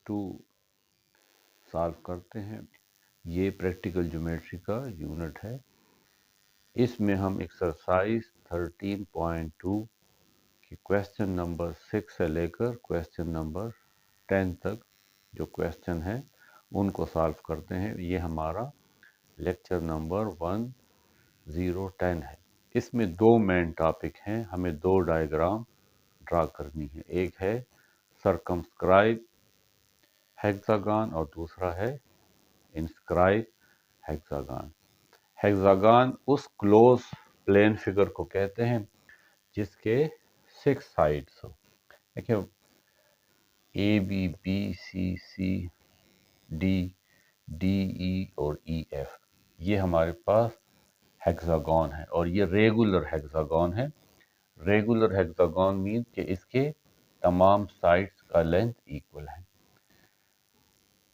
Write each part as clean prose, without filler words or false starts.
2 solve करते हैं। ये प्रैक्टिकल ज्योमेट्री का यूनिट है। इसमें हम एक्सरसाइज 13.2 की क्वेश्चन नंबर 6 से लेकर क्वेश्चन नंबर 10 तक जो क्वेश्चन है उनको सॉल्व करते हैं। ये हमारा लेक्चर नंबर 1010 है। इसमें दो मेन टॉपिक हैं, हमें दो डायग्राम ड्रा करनी है। एक है सर्कमस्क्राइब हेक्सागन और दूसरा है इंस्क्राइब हेक्सागन। हेक्सागन उस क्लोज प्लेन फिगर को कहते हैं जिसके 6 साइड्स हो। देखिए A B B C C D D E और ई एफ, ये हमारे पास हेक्सागन है और ये रेगुलर हेक्सागन है। रेगुलर हेक्सागन मीन कि इसके तमाम साइड्स का लेंथ इक्वल है।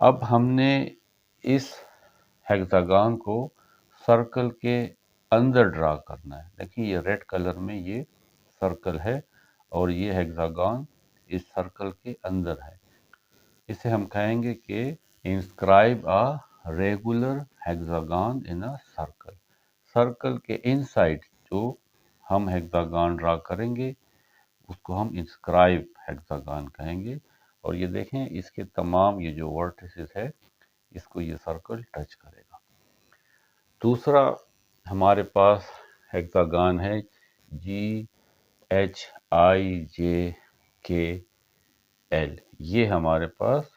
अब हमने इस हेक्सागन को सर्कल के अंदर ड्रा करना है। देखिए ये रेड कलर में ये सर्कल है और ये हेक्सागन इस सर्कल के अंदर है। इसे हम कहेंगे कि inscribe a regular hexagon in a circle. Circle के इनसाइड जो हम हेक्सागन ड्रा करेंगे उसको हम इंस्क्राइब हेक्सागन कहेंगे। और ये देखें इसके तमाम ये जो वर्टिसेस है इसको ये सर्कल टच करेगा। दूसरा हमारे पास हेक्सागन है जी H I J K L. ये हमारे पास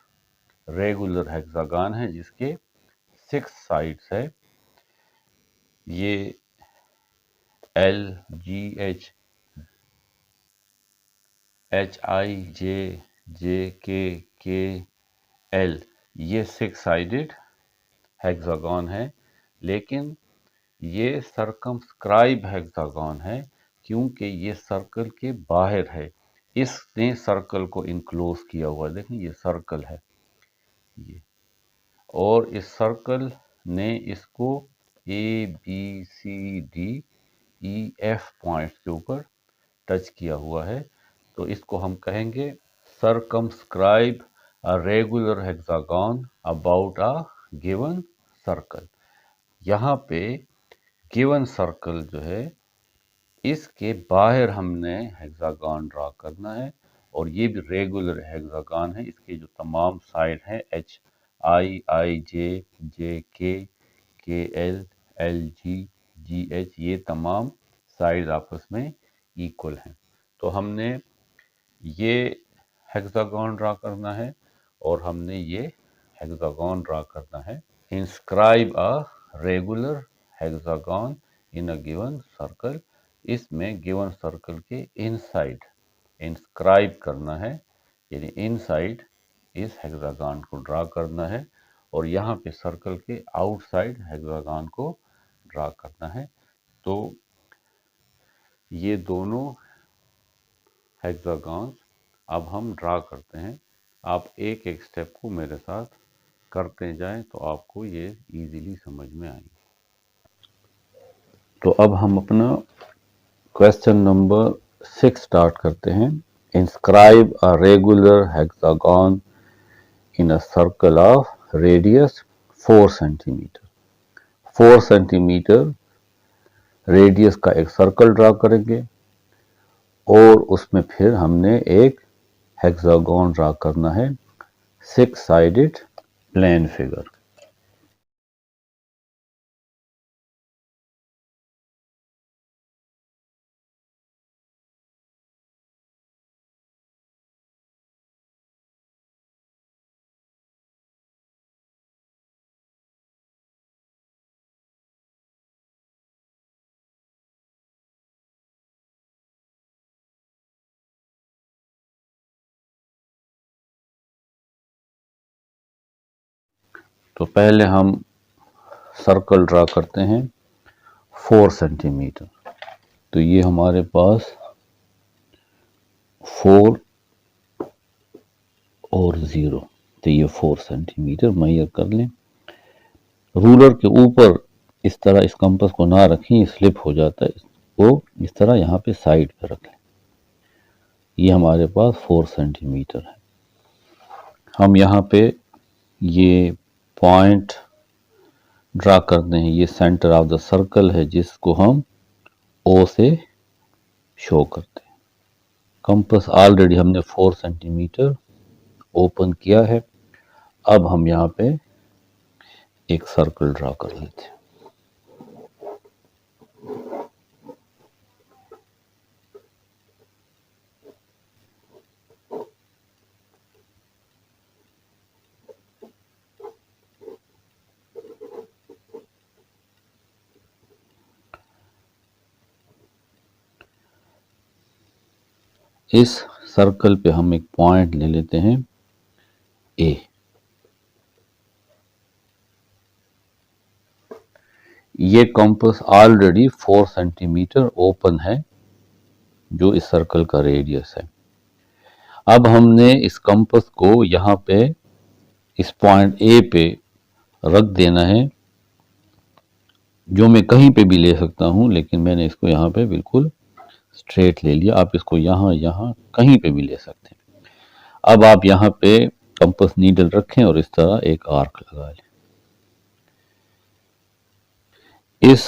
रेगुलर हेक्सागन है जिसके 6 साइड्स है। ये L G H H I J J K L ये 6 साइडेड हेक्सागन है, लेकिन ये सर्कमस्क्राइब हेक्सागन है क्योंकि ये सर्कल के बाहर है। इसने सर्कल को इनक्लोज किया हुआ है। देखें ये सर्कल है ये, और इस सर्कल ने इसको A B C D E F points के ऊपर टच किया हुआ है। तो इसको हम कहेंगे circumscribe a regular hexagon about a given circle. यहाँ पे गिवन सर्कल जो है इसके बाहर हमने हेक्सागन ड्रा करना है और ये भी रेगुलर हेक्सागन है। इसके जो तमाम साइड हैं H I J J K L L G ji H, ये तमाम साइड आपस में इक्वल हैं। तो हमने ये हेक्सागन ड्रा करना है और हमने ये हेक्सागन ड्रा करना है। Inscribe a regular hexagon in a given circle. इसमें गिवन सर्कल के इनसाइड इंस्क्राइब करना है, यानी इनसाइड इस हेक्सागन को ड्रा करना है और यहाँ पे सर्कल के आउटसाइड हेक्सागन को ड्रा करना है। तो ये दोनों हेक्सागन अब हम ड्रा करते हैं। आप एक एक स्टेप को मेरे साथ करते जाएं तो आपको ये इजीली समझ में आएंगे। तो अब हम अपना क्वेश्चन नंबर 6 स्टार्ट करते हैं। Inscribe a regular hexagon in a circle of radius 4 centimetre. 4 centimetre radius का एक सर्कल ड्रा करेंगे और उसमें फिर हमने एक हेक्सागन ड्रा करना है 6 साइडेड प्लेन फिगर। तो पहले हम सर्कल ड्रा करते हैं 4 सेंटीमीटर। तो ये हमारे पास 4 और 0, तो ये 4 सेंटीमीटर मेजर कर लें। रूलर के ऊपर इस तरह इस कंपास को ना रखें, ये स्लिप हो जाता है, इसको इस तरह यहाँ पे साइड पे रखें। ये हमारे पास 4 सेंटीमीटर है। हम यहाँ पे ये पॉइंट ड्रा करते हैं, ये सेंटर ऑफ द सर्कल है जिसको हम ओ से शो करते हैं। कंपास ऑलरेडी हमने 4 सेंटीमीटर ओपन किया है। अब हम यहाँ पे एक सर्कल ड्रा कर लेते हैं। इस सर्कल पे हम एक पॉइंट ले लेते हैं ए। ये कंपास ऑलरेडी 4 सेंटीमीटर ओपन है जो इस सर्कल का रेडियस है। अब हमने इस कंपास को यहाँ पे इस पॉइंट ए पे रख देना है, जो मैं कहीं पे भी ले सकता हूँ, लेकिन मैंने इसको यहाँ पे बिल्कुल स्ट्रेट ले लिया। आप इसको यहाँ यहाँ कहीं पे भी ले सकते हैं। अब आप यहाँ पे कंपास नीडल रखें और इस तरह एक आर्क लगा लें। इस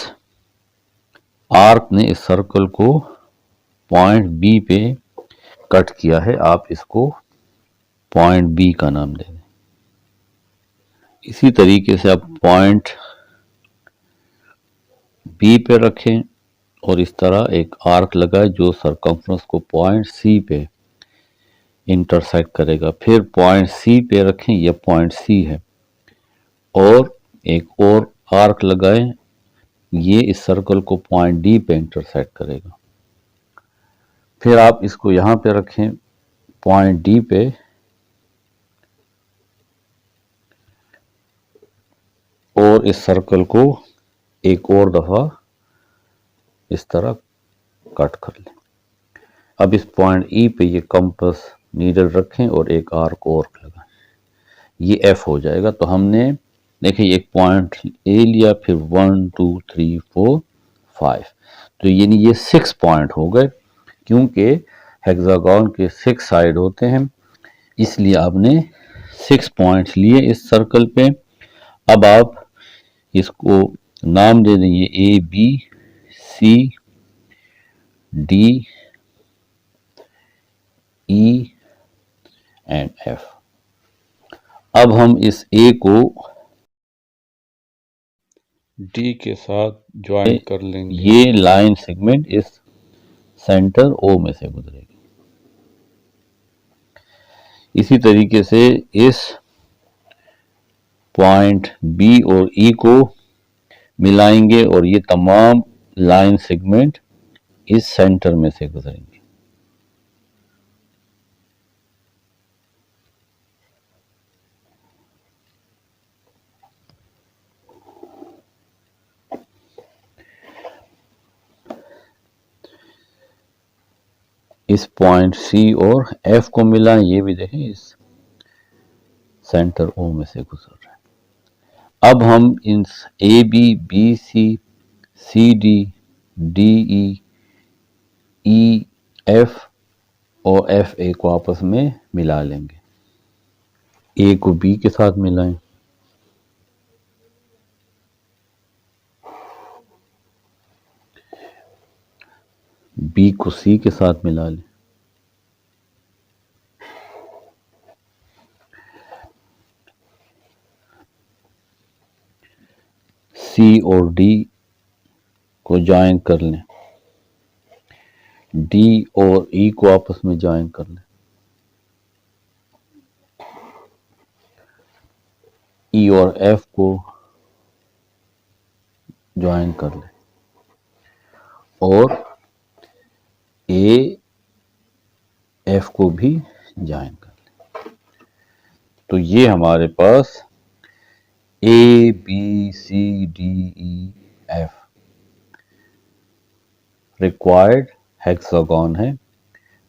आर्क ने इस सर्कल को पॉइंट बी पे कट किया है। आप इसको पॉइंट बी का नाम दे दें। इसी तरीके से आप पॉइंट बी पे रखें और इस तरह एक आर्क लगाए जो सरकमफ्रेंस को पॉइंट सी पे इंटरसेक्ट करेगा। फिर पॉइंट सी पे रखें, यह पॉइंट सी है, और एक और आर्क लगाएं, ये इस सर्कल को पॉइंट डी पे इंटरसेक्ट करेगा। फिर आप इसको यहां पे रखें पॉइंट डी पे, और इस सर्कल को एक और दफा इस तरह कट कर लें। अब इस पॉइंट ई पे ये कंपास नीडल रखें और एक आर्क और लगाएं, ये एफ हो जाएगा। तो हमने देखिए एक पॉइंट ए लिया, फिर 1 2 3 4 5, तो यानी ये 6 पॉइंट हो गए। क्योंकि हेक्सागोन के 6 साइड होते हैं, इसलिए आपने 6 पॉइंट्स लिए इस सर्कल पे। अब आप इसको नाम दे दें, ये A B C D E and F. अब हम इस ए को डी के साथ ज्वाइन कर लेंगे। ये लाइन सेगमेंट इस सेंटर ओ में से गुजरेगी। इसी तरीके से इस पॉइंट बी और ई को मिलाएंगे और ये तमाम लाइन सेगमेंट इस सेंटर में से गुजरेंगे। इस पॉइंट सी और एफ को मिलाएं, ये भी देखें इस सेंटर ओ में से गुजर रहा है। अब हम इन A B B C D D E F और एफ ए को आपस में मिला लेंगे। ए को बी के साथ मिलाएं, बी को सी के साथ मिला लें, सी और डी को ज्वाइन कर लें, डी और ई को आपस में ज्वाइन कर लें, ई और एफ को ज्वाइन कर लें, और ए एफ को भी ज्वाइन कर लें। तो ये हमारे पास A B C D E F required hexagon है,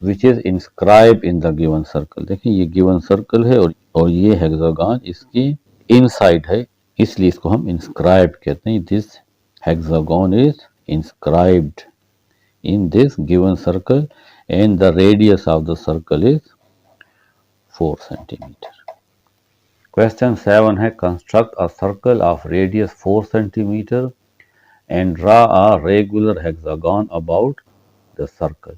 which is inscribe in the given circle. देखिए ये गिवन सर्कल है और ये हेक्सागोन इसकी इनसाइड है, इसलिए इसको हम इंस्क्राइब कहते हैं। This hexagon is inscribed in this given circle and the radius of the circle is 4 centimeter. Question 7 है construct a circle of radius 4 centimetre and draw a regular hexagon about the circle.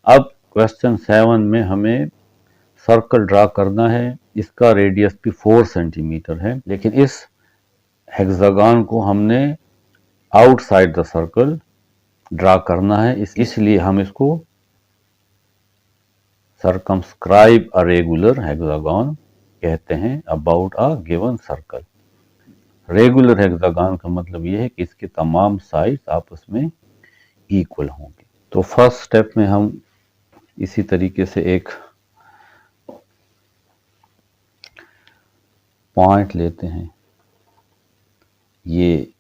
अब question 7 में हमें circle draw करना है। इसका radius भी 4 centimetre है, लेकिन इस हेक्सागन को हमने आउटसाइड द सर्कल ड्रा करना है। इसलिए हम इसको सर्कमस्क्राइब अ रेगुलर हेक्सागन कहते हैं about a given circle. Regular hexagon का मतलब यह है कि इसके तमाम साइड्स आपस में इक्वल होंगे। तो फर्स्ट स्टेप में हम इसी तरीके से एक पॉइंट लेते हैं, ये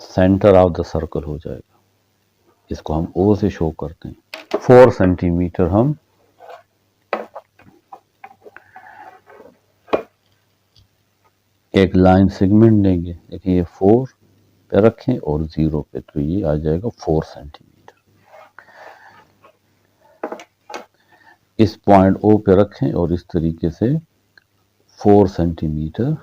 सेंटर ऑफ द सर्कल हो जाएगा। इसको हम O से शो करते हैं। 4 सेंटीमीटर हम एक लाइन सेगमेंट लेंगे। देखिए ये 4 पे रखें और 0 पे, तो ये आ जाएगा 4 सेंटीमीटर। इस पॉइंट O पे रखें और इस तरीके से 4 सेंटीमीटर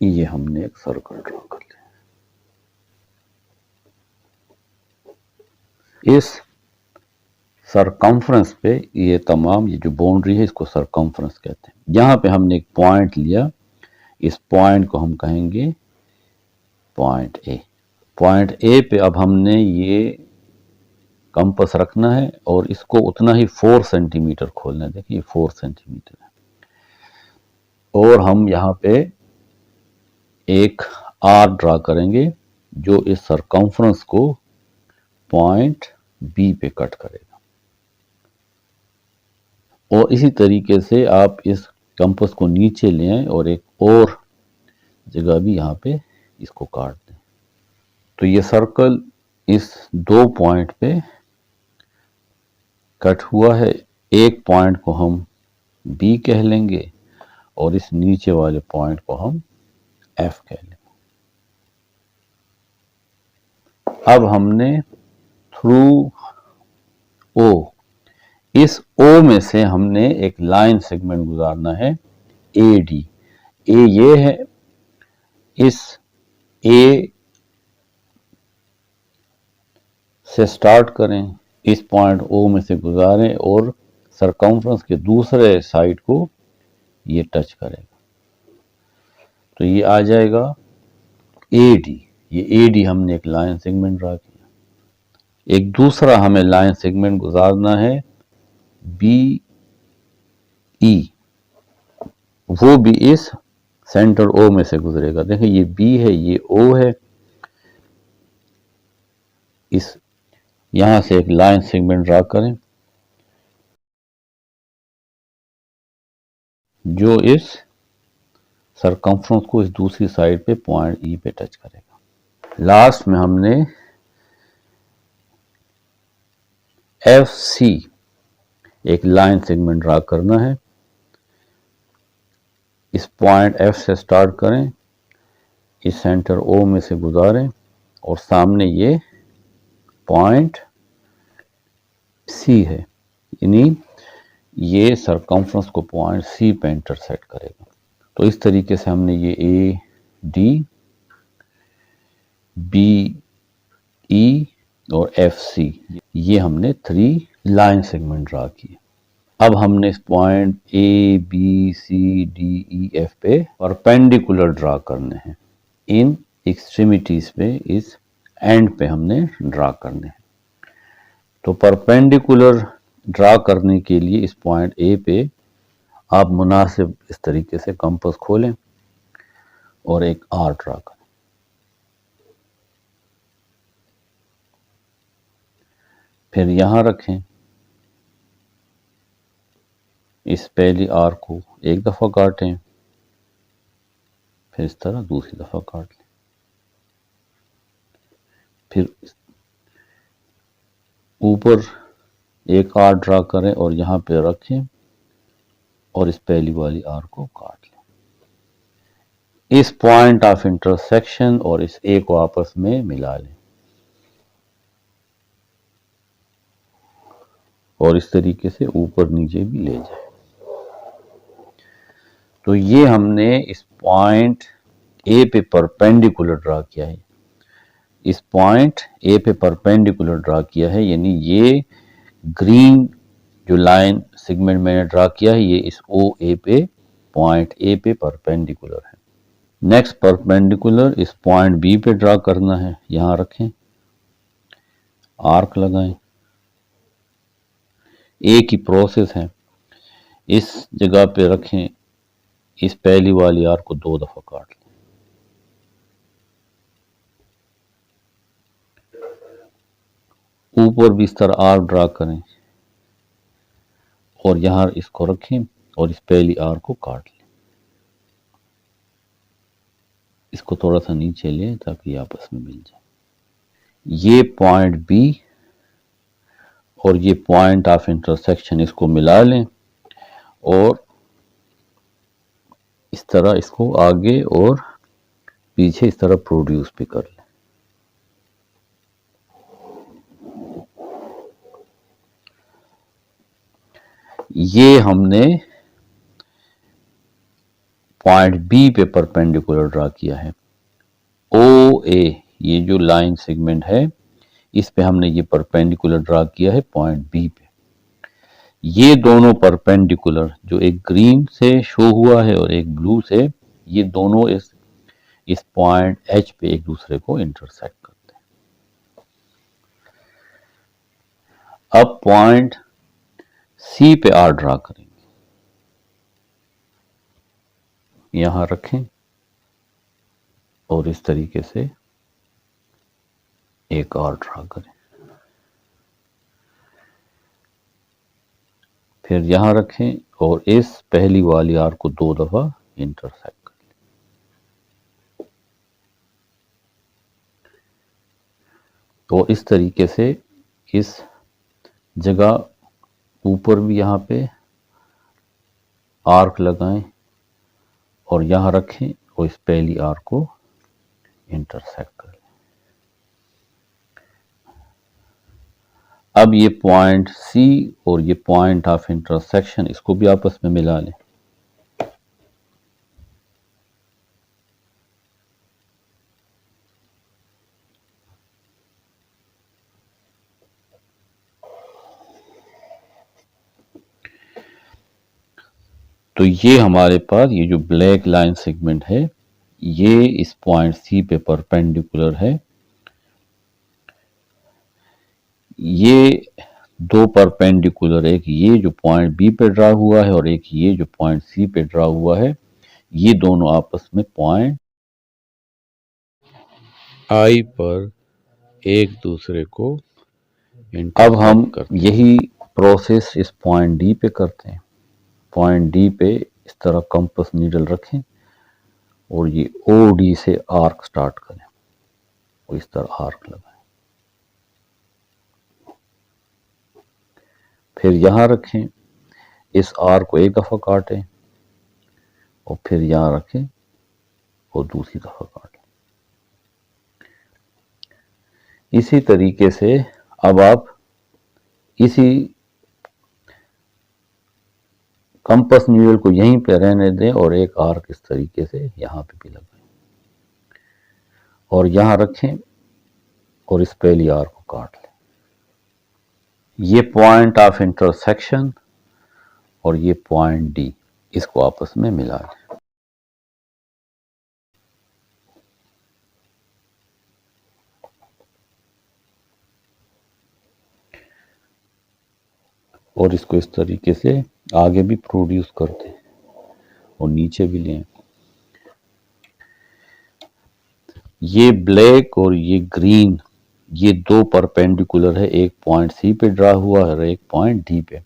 ये हमने एक सर्कल ड्रॉ कर लिया। इस सरकमफ्रेंस पे ये तमाम ये जो बाउंड्री है इसको सरकमफ्रेंस कहते हैं। यहां पे हमने एक पॉइंट लिया, इस पॉइंट को हम कहेंगे पॉइंट ए। पॉइंट ए पे अब हमने ये कंपास रखना है और इसको उतना ही 4 सेंटीमीटर खोलना है। देखिए 4 सेंटीमीटर है और हम यहाँ पे एक आर्क ड्रा करेंगे जो इस सरकमफ्रेंस को पॉइंट बी पे कट करेगा। और इसी तरीके से आप इस कंपास को नीचे ले आए और एक और जगह भी यहाँ पे इसको काट दें। तो ये सर्कल इस 2 पॉइंट पे कट हुआ है। एक पॉइंट को हम बी कह लेंगे और इस नीचे वाले पॉइंट को हम एफ कह लेंगे। अब हमने थ्रू ओ, इस ओ में से हमने एक लाइन सेगमेंट गुजारना है ए डी। ए ये है, इस ए से स्टार्ट करें, इस पॉइंट ओ में से गुजारें और सरकमफ्रेंस के दूसरे साइड को ये टच करेगा, तो ये आ जाएगा ए डी। ये ए डी हमने एक लाइन सेगमेंट ड्रा किया। एक दूसरा हमें लाइन सेगमेंट गुजारना है बी ई, वो भी इस सेंटर ओ में से गुजरेगा। देखिए ये बी है, ये ओ है। इस यहां से एक लाइन सेगमेंट ड्रा करें जो इस सरकमफ्रेंस को इस दूसरी साइड पे पॉइंट ई पे टच करेगा। लास्ट में हमने एफ सी एक लाइन सेगमेंट ड्रा करना है। इस पॉइंट एफ से स्टार्ट करें, इस सेंटर ओ में से गुजारें और सामने ये पॉइंट सी है, यानी ये सरकमफ्रेंस को पॉइंट सी पे इंटरसेक्ट करेगा। तो इस तरीके से हमने ये ए डी, बी ई और एफ सी, ये हमने 3 लाइन सेगमेंट ड्रा किए। अब हमने इस point A B C D E F पे परपेंडिकुलर ड्रा करने हैं। इन एक्सट्रीमिटीज पे, इस एंड पे हमने ड्रा करने हैं। तो परपेंडिकुलर ड्रा करने के लिए इस पॉइंट ए पे आप मुनासिब इस तरीके से कंपास खोलें और एक आर ड्रा करें। फिर यहां रखें। इस पहली आर को एक दफा काटें, फिर इस तरह दूसरी दफा काट लें। फिर ऊपर एक आर ड्रा करें और यहां पे रखें और इस पहली वाली आर को काट लें। इस पॉइंट ऑफ इंटरसेक्शन और इस ए को आपस में मिला लें और इस तरीके से ऊपर नीचे भी ले जाए। तो ये हमने इस पॉइंट ए पे परपेंडिकुलर ड्रा किया है। इस पॉइंट ए पे परपेंडिकुलर ड्रा किया है, यानी ये ग्रीन जो लाइन सेगमेंट मैंने ड्रा किया है ये इस ओ ए पे, पॉइंट ए पे परपेंडिकुलर है। नेक्स्ट परपेंडिकुलर इस पॉइंट बी पे ड्रा करना है। यहां रखें, आर्क लगाएं। एक ही प्रोसेस है। इस जगह पे रखें, इस पहली वाली आर्क को दो दफा काट लें। ऊपर भी इस तरह आर्क ड्रा करें और यहां इसको रखें और इस पहली आर्क को काट लें। इसको थोड़ा सा नीचे लें ताकि आपस में मिल जाए। ये पॉइंट बी और ये पॉइंट ऑफ इंटरसेक्शन, इसको मिला लें और इस तरह इसको आगे और पीछे इस तरह प्रोड्यूस भी कर लें। ये हमने पॉइंट बी पे परपेंडिकुलर ड्रा किया है। ओ ए, ये जो लाइन सेगमेंट है इस पे हमने ये परपेंडिकुलर ड्रा किया है पॉइंट बी पे। ये दोनों परपेंडिकुलर जो एक ग्रीन से शो हुआ है और एक ब्लू से, ये दोनों इस पॉइंट एच पे एक दूसरे को इंटरसेक्ट करते हैं। अब पॉइंट सी पे आर ड्रा करेंगे। यहां रखें और इस तरीके से एक और ड्रा करें। फिर यहां रखें और इस पहली वाली आर को दो दफा इंटरसेक्ट करें। तो इस तरीके से इस जगह ऊपर भी यहां पे आर्क लगाएं और यहां रखें और इस पहली आर्क को इंटरसेक्ट करें। अब ये पॉइंट सी और ये पॉइंट ऑफ इंटरसेक्शन, इसको भी आपस में मिला लें। तो ये हमारे पास ये जो ब्लैक लाइन सेगमेंट है ये इस पॉइंट सी पे परपेंडिकुलर है। ये दो परपेंडिकुलर, एक ये जो पॉइंट बी पे ड्रा हुआ है और एक ये जो पॉइंट सी पे ड्रा हुआ है, ये दोनों आपस में पॉइंट आई पर एक दूसरे को अब हम यही प्रोसेस इस पॉइंट डी पे करते हैं। पॉइंट डी पे इस तरह कंपास नीडल रखें और ये ओ डी से आर्क स्टार्ट करें और इस तरह आर्क लगाएं। फिर यहां रखें, इस आर्क को एक दफा काटें और फिर यहां रखें और दूसरी दफा काटें। इसी तरीके से अब आप इसी कंपास नीडल को यहीं पे रहने दें और एक आर्क इस तरीके से यहां पे भी लगाएं और यहां रखें और इस पहली आर्क को काट लें। ये पॉइंट ऑफ इंटरसेक्शन और ये पॉइंट डी, इसको आपस में मिला लें। और इसको इस तरीके से आगे भी प्रोड्यूस करते हैं और नीचे भी लें। ये ब्लैक और ये ग्रीन, ये दो परपेंडिकुलर है, एक पॉइंट सी पे ड्रा हुआ है और एक पॉइंट डी पे।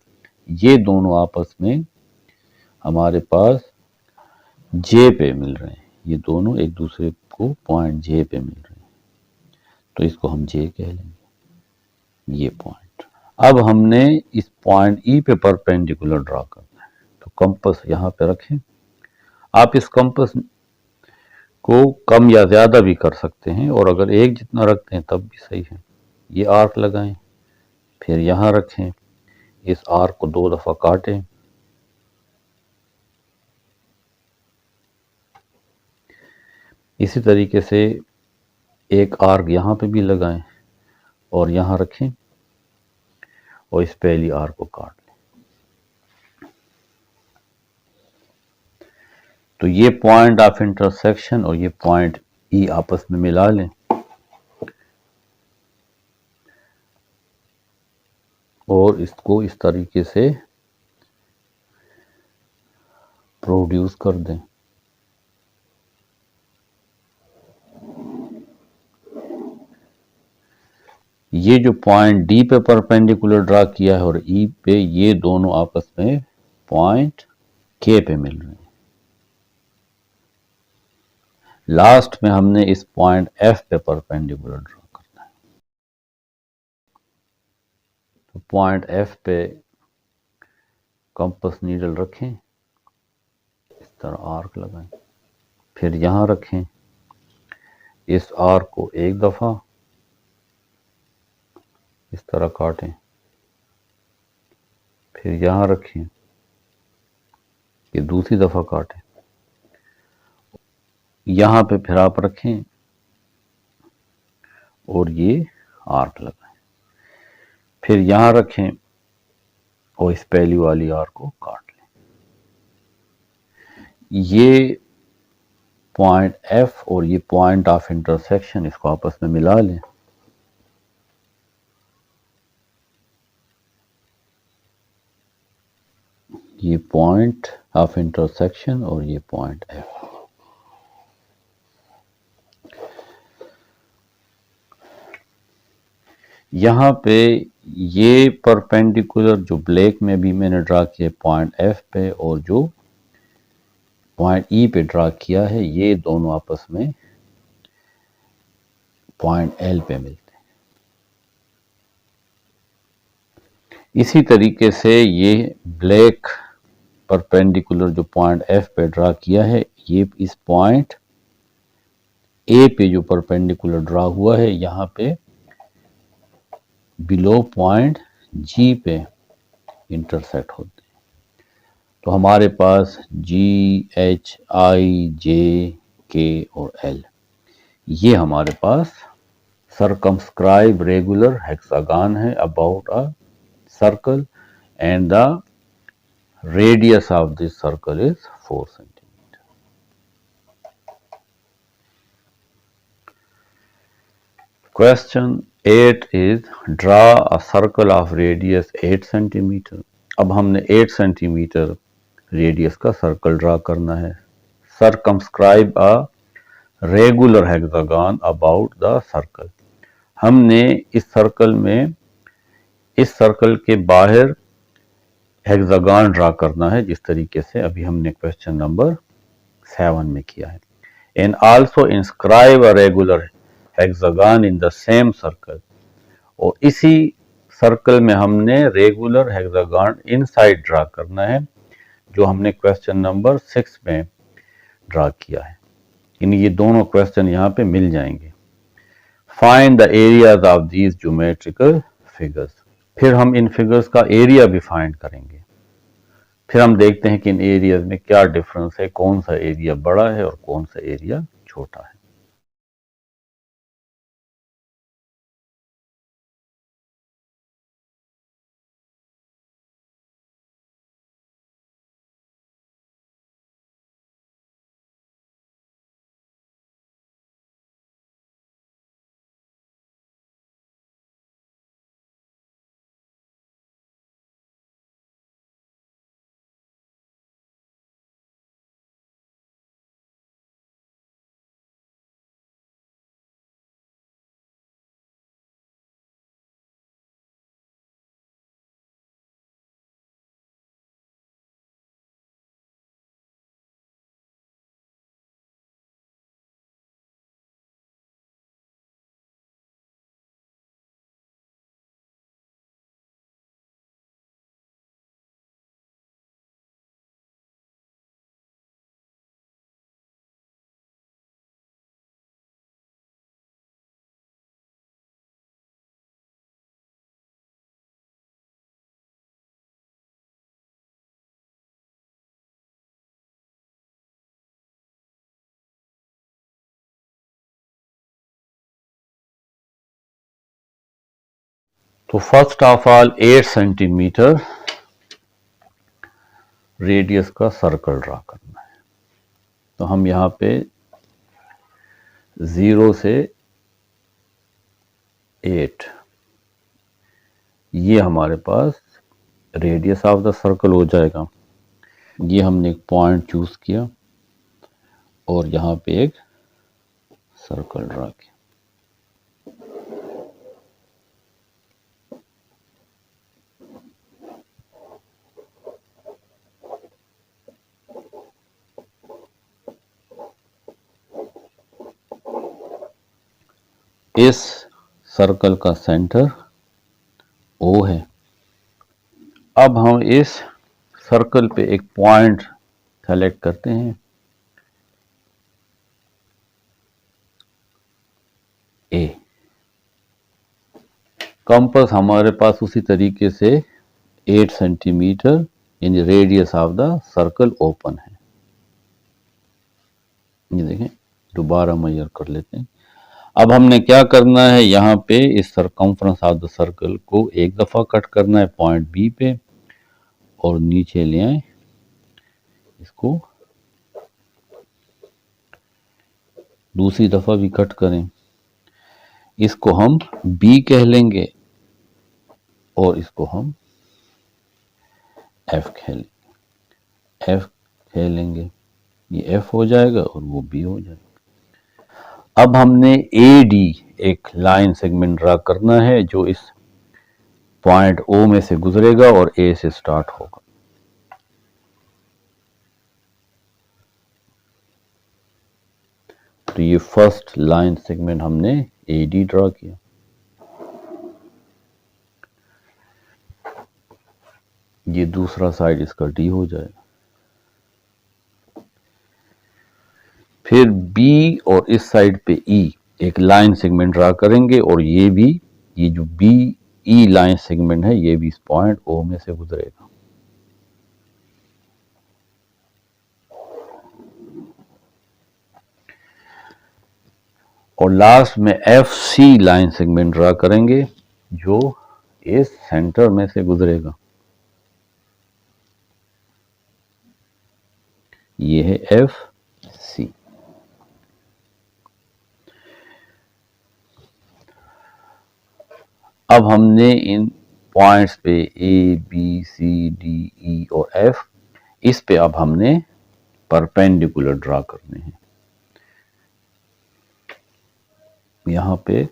ये दोनों आपस में हमारे पास जे पे मिल रहे हैं, ये दोनों एक दूसरे को पॉइंट जे पे मिल रहे हैं, तो इसको हम जे कह लेंगे, ये पॉइंट। अब हमने इस पॉइंट ई पे परपेंडिकुलर ड्रा करना है, तो कंपास यहाँ पे रखें। आप इस कंपास को कम या ज़्यादा भी कर सकते हैं, और अगर एक जितना रखते हैं तब भी सही है। ये आर्क लगाएं, फिर यहाँ रखें, इस आर्क को 2 दफ़ा काटें, इसी तरीके से एक आर्क यहाँ पे भी लगाएं और यहाँ रखें और इस पहली आर्क को काट लें। तो ये पॉइंट ऑफ इंटरसेक्शन और ये पॉइंट ई आपस में मिला लें और इसको इस तरीके से प्रोड्यूस कर दें। ये जो पॉइंट डी पे परपेंडिकुलर ड्रा किया है और ई पे, ये दोनों आपस में पॉइंट के पे मिल रहे हैं। लास्ट में हमने इस पॉइंट एफ पे परपेंडिकुलर ड्रा करना है, तो पॉइंट एफ पे कंपास नीडल रखें, इस तरह आर्क लगाएं, फिर यहां रखें, इस आर्क को एक दफा इस तरह काटें, फिर यहां रखें, ये दूसरी दफा काटें, यहां पे फिर आप रखें और ये आर्क लगाएं, फिर यहां रखें और इस पहली वाली आर्क को काट लें। ये पॉइंट एफ और ये पॉइंट ऑफ इंटरसेक्शन, इसको आपस में मिला लें। ये पॉइंट ऑफ इंटरसेक्शन और ये पॉइंट एफ। यहाँ पे ये परपेंडिकुलर जो ब्लैक में भी मैंने ड्रा किया पॉइंट एफ पे, और जो पॉइंट ई पे ड्रा किया है, ये दोनों आपस में पॉइंट एल पे मिलते हैं। इसी तरीके से ये ब्लैक परपेंडिकुलर जो पॉइंट एफ पे ड्रा किया है, ये इस पॉइंट ए पे जो परपेंडिकुलर ड्रा हुआ है, यहाँ पे बिलो पॉइंट जी पे इंटरसेक्ट होते हैं। तो हमारे पास जी, एच, आई, जे, के और एल, ये हमारे पास circumscribe regular hexagon है about a circle, and the radius of this circle is 4 centimeter. Question 8 is draw a circle of radius 8 centimeter. अब हमने 8 सेंटीमीटर रेडियस का सर्कल ड्रा करना है। Circumscribe a regular hexagon about the circle. हमने इस circle में, इस circle के बाहर हेक्सागन ड्रा करना है, जिस तरीके से अभी हमने क्वेश्चन नंबर 7 में किया है। And also inscribe a regular hexagon in the same circle, और इसी सर्कल में हमने रेगुलर हेक्सागन इनसाइड ड्रा करना है, जो हमने क्वेश्चन नंबर 6 में ड्रा किया है। इन ये दोनों क्वेश्चन यहाँ पे मिल जाएंगे। Find the areas of these geometrical figures. फिर हम इन फिगर्स का एरिया भी फाइंड करेंगे। फिर हम देखते हैं कि इन एरियाज में क्या डिफरेंस है, कौन सा एरिया बड़ा है और कौन सा एरिया छोटा है। तो first of all 8 centimetre radius का सर्कल ड्रा करना है। तो हम यहाँ पे 0 से 8 ये हमारे पास रेडियस ऑफ द सर्कल हो जाएगा। ये हमने एक पॉइंट चूज किया और यहाँ पे एक सर्कल ड्रा किया। इस सर्कल का सेंटर O है। अब हम इस सर्कल पे एक पॉइंट सेलेक्ट करते हैं A। कंपास हमारे पास उसी तरीके से 8 centimetre in radius of the circle open है। ये देखें, दोबारा मेजर कर लेते हैं। अब हमने क्या करना है, यहाँ पे इस सरकमफ्रेंस ऑफ द सर्कल को एक दफा कट करना है पॉइंट बी पे और नीचे ले आए इसको, दूसरी दफा भी कट करें। इसको हम बी कह लेंगे और इसको हम एफ कह लेंगे। एफ कह लेंगे, ये एफ हो जाएगा और वो बी हो जाएगा। अब हमने ए डी एक लाइन सेगमेंट ड्रा करना है जो इस पॉइंट ओ में से गुजरेगा और ए से स्टार्ट होगा। तो ये फर्स्ट लाइन सेगमेंट हमने ए डी ड्रा किया। ये दूसरा साइड इसका डी हो जाएगा। फिर बी और इस साइड पे ई एक लाइन सेगमेंट ड्रा करेंगे और ये भी, ये जो बी ई लाइन सेगमेंट है ये भी इस पॉइंट ओ में से गुजरेगा। और लास्ट में F C line segment draw करेंगे जो इस सेंटर में से गुजरेगा। ये है एफ सी। अब हमने इन पॉइंट्स पे ए बी सी डी ई और एफ, इस पे अब हमने परपेंडिकुलर ड्रा करने हैं। यहां पे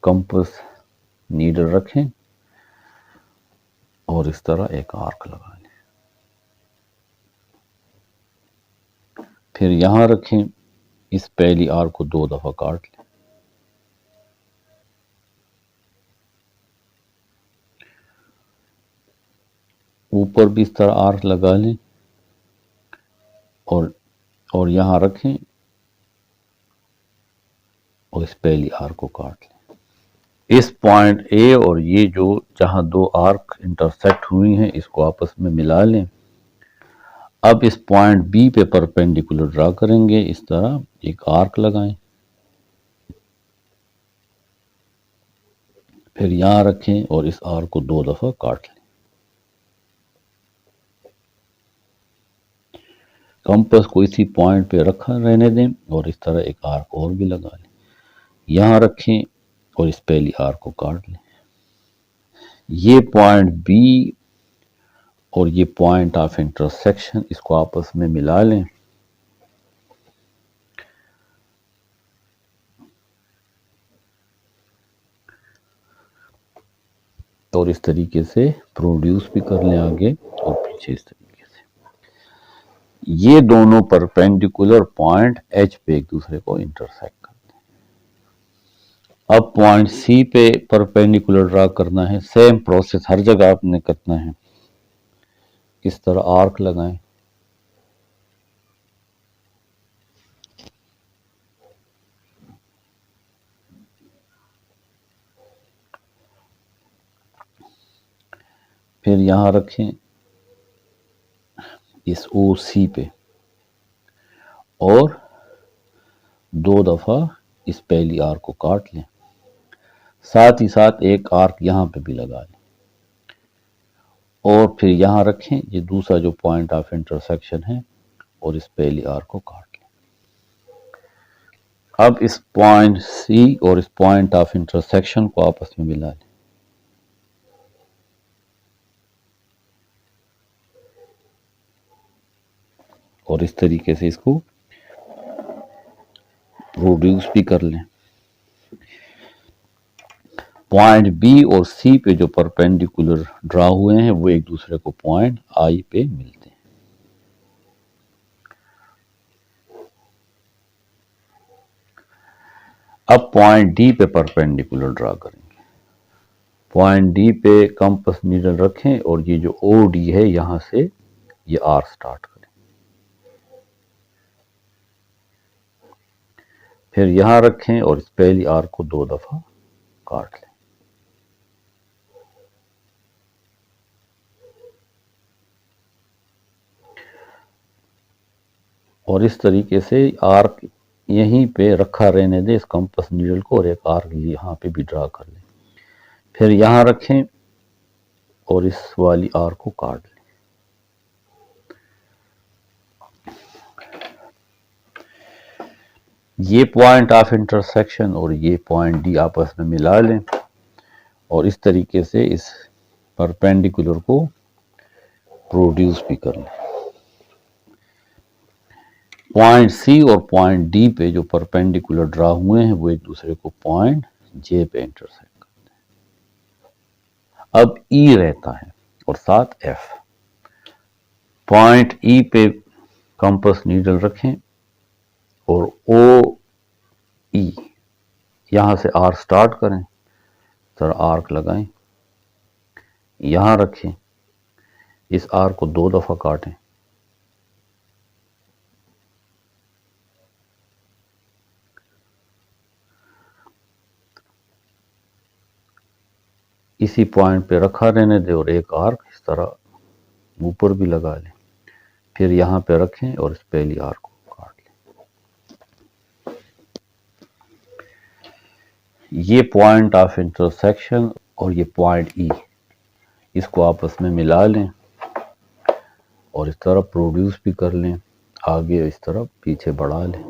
कंपास नीडल रखें और इस तरह एक आर्क लगा लें। फिर यहां रखें, इस पहली आर्क को 2 दफा काट लें। ऊपर भी इस तरह आर्क लगा लें और यहां रखें और इस पहली आर्क को काट लें। इस पॉइंट ए और ये जो जहां 2 आर्क इंटरसेक्ट हुई हैं इसको आपस में मिला लें। अब इस पॉइंट बी पे परपेंडिकुलर ड्रा करेंगे, इस तरह एक आर्क लगाएं। फिर यहां रखें और इस आर्क को 2 दफा काट लें। कंपास को इसी पॉइंट पे रखा रहने दें और इस तरह एक आर्क और भी लगा लें। यहां रखें और इस पहली आर्क को काट लें। ये पॉइंट बी और ये पॉइंट ऑफ इंटरसेक्शन इसको आपस में मिला लें। और इस तरीके से प्रोड्यूस भी कर लें आगे और पीछे इस तरीके से। ये दोनों परपेंडिकुलर पॉइंट एच पे एक दूसरे को इंटरसेक्ट करते हैं। अब पॉइंट सी पे परपेंडिकुलर ड्रा करना है। सेम प्रोसेस हर जगह आपने करना है। इस तरह आर्क लगाएं। फिर यहां रखें इस ओ सी पे और 2 दफा इस पहली आर्क को काट लें। साथ ही साथ एक आर्क यहाँ पे भी लगा लें और फिर यहाँ रखें ये दूसरा जो पॉइंट ऑफ इंटरसेक्शन है और इस पहली आर्क को काट लें। अब इस पॉइंट सी और इस पॉइंट ऑफ इंटरसेक्शन को आपस में मिला लें और इस तरीके से इसको प्रोड्यूस भी कर लें। पॉइंट बी और सी पे जो परपेंडिकुलर ड्रा हुए हैं वो एक दूसरे को पॉइंट आई पे मिलते हैं। अब पॉइंट डी पे परपेंडिकुलर ड्रा करेंगे। पॉइंट डी पे कंपास नीडल रखें और ये जो ओ डी है यहां से ये आर स्टार्ट करें। फिर यहां रखें और इस पहली आर को 2 दफा काट लें। और इस तरीके से आर्क यहीं पे रखा रहने दें इस कंपास नीडल को और एक आर्क यहाँ पे भी ड्रा कर लें। फिर यहाँ रखें और इस वाली आर्क को काट लें। ये पॉइंट ऑफ इंटरसेक्शन और ये पॉइंट डी आपस में मिला लें और इस तरीके से इस परपेंडिकुलर को प्रोड्यूस भी कर लें। पॉइंट सी और पॉइंट डी पे जो परपेंडिकुलर ड्रा हुए हैं वो एक दूसरे को पॉइंट जे पे इंटरसेक्ट करते हैं। अब ई रहता है और साथ एफ। पॉइंट ई पे कंपास नीडल रखें और ओ ई यहां से आर स्टार्ट करें, सर आर्क लगाएं, यहां रखें, इस आर को 2 दफा काटें, इसी पॉइंट पे रखा रहने दे और एक आर्क इस तरह ऊपर भी लगा लें। फिर यहां पे रखें और इस पहली आर्क को काट लें। ये पॉइंट ऑफ इंटरसेक्शन और ये पॉइंट ई इसको आपस में मिला लें और इस तरह प्रोड्यूस भी कर लें, आगे इस तरह पीछे बढ़ा लें।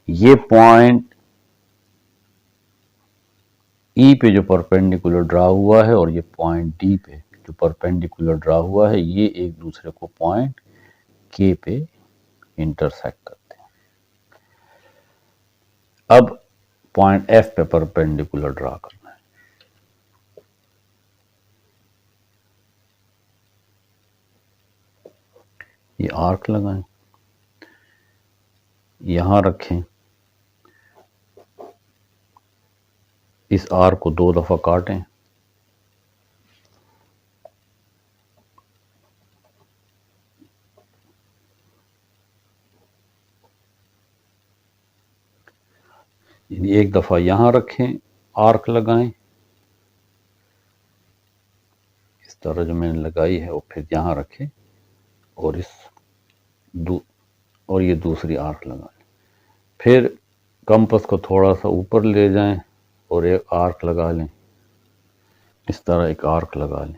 ये पॉइंट ई पे जो परपेंडिकुलर ड्रा हुआ है और ये पॉइंट डी पे जो परपेंडिकुलर ड्रा हुआ है ये एक दूसरे को पॉइंट के पे इंटरसेक्ट करते हैं। अब पॉइंट एफ पे परपेंडिकुलर ड्रा करना है। ये आर्क लगाएं, यहां रखें, इस आर्क को 2 दफा काटें, एक दफा यहां रखें, आर्क लगाएं, इस तरह जो मैंने लगाई है, और फिर यहां रखें और और ये दूसरी आर्क लगाएं। फिर कंपास को थोड़ा सा ऊपर ले जाएं और एक आर्क लगा लें, इस तरह एक आर्क लगा लें।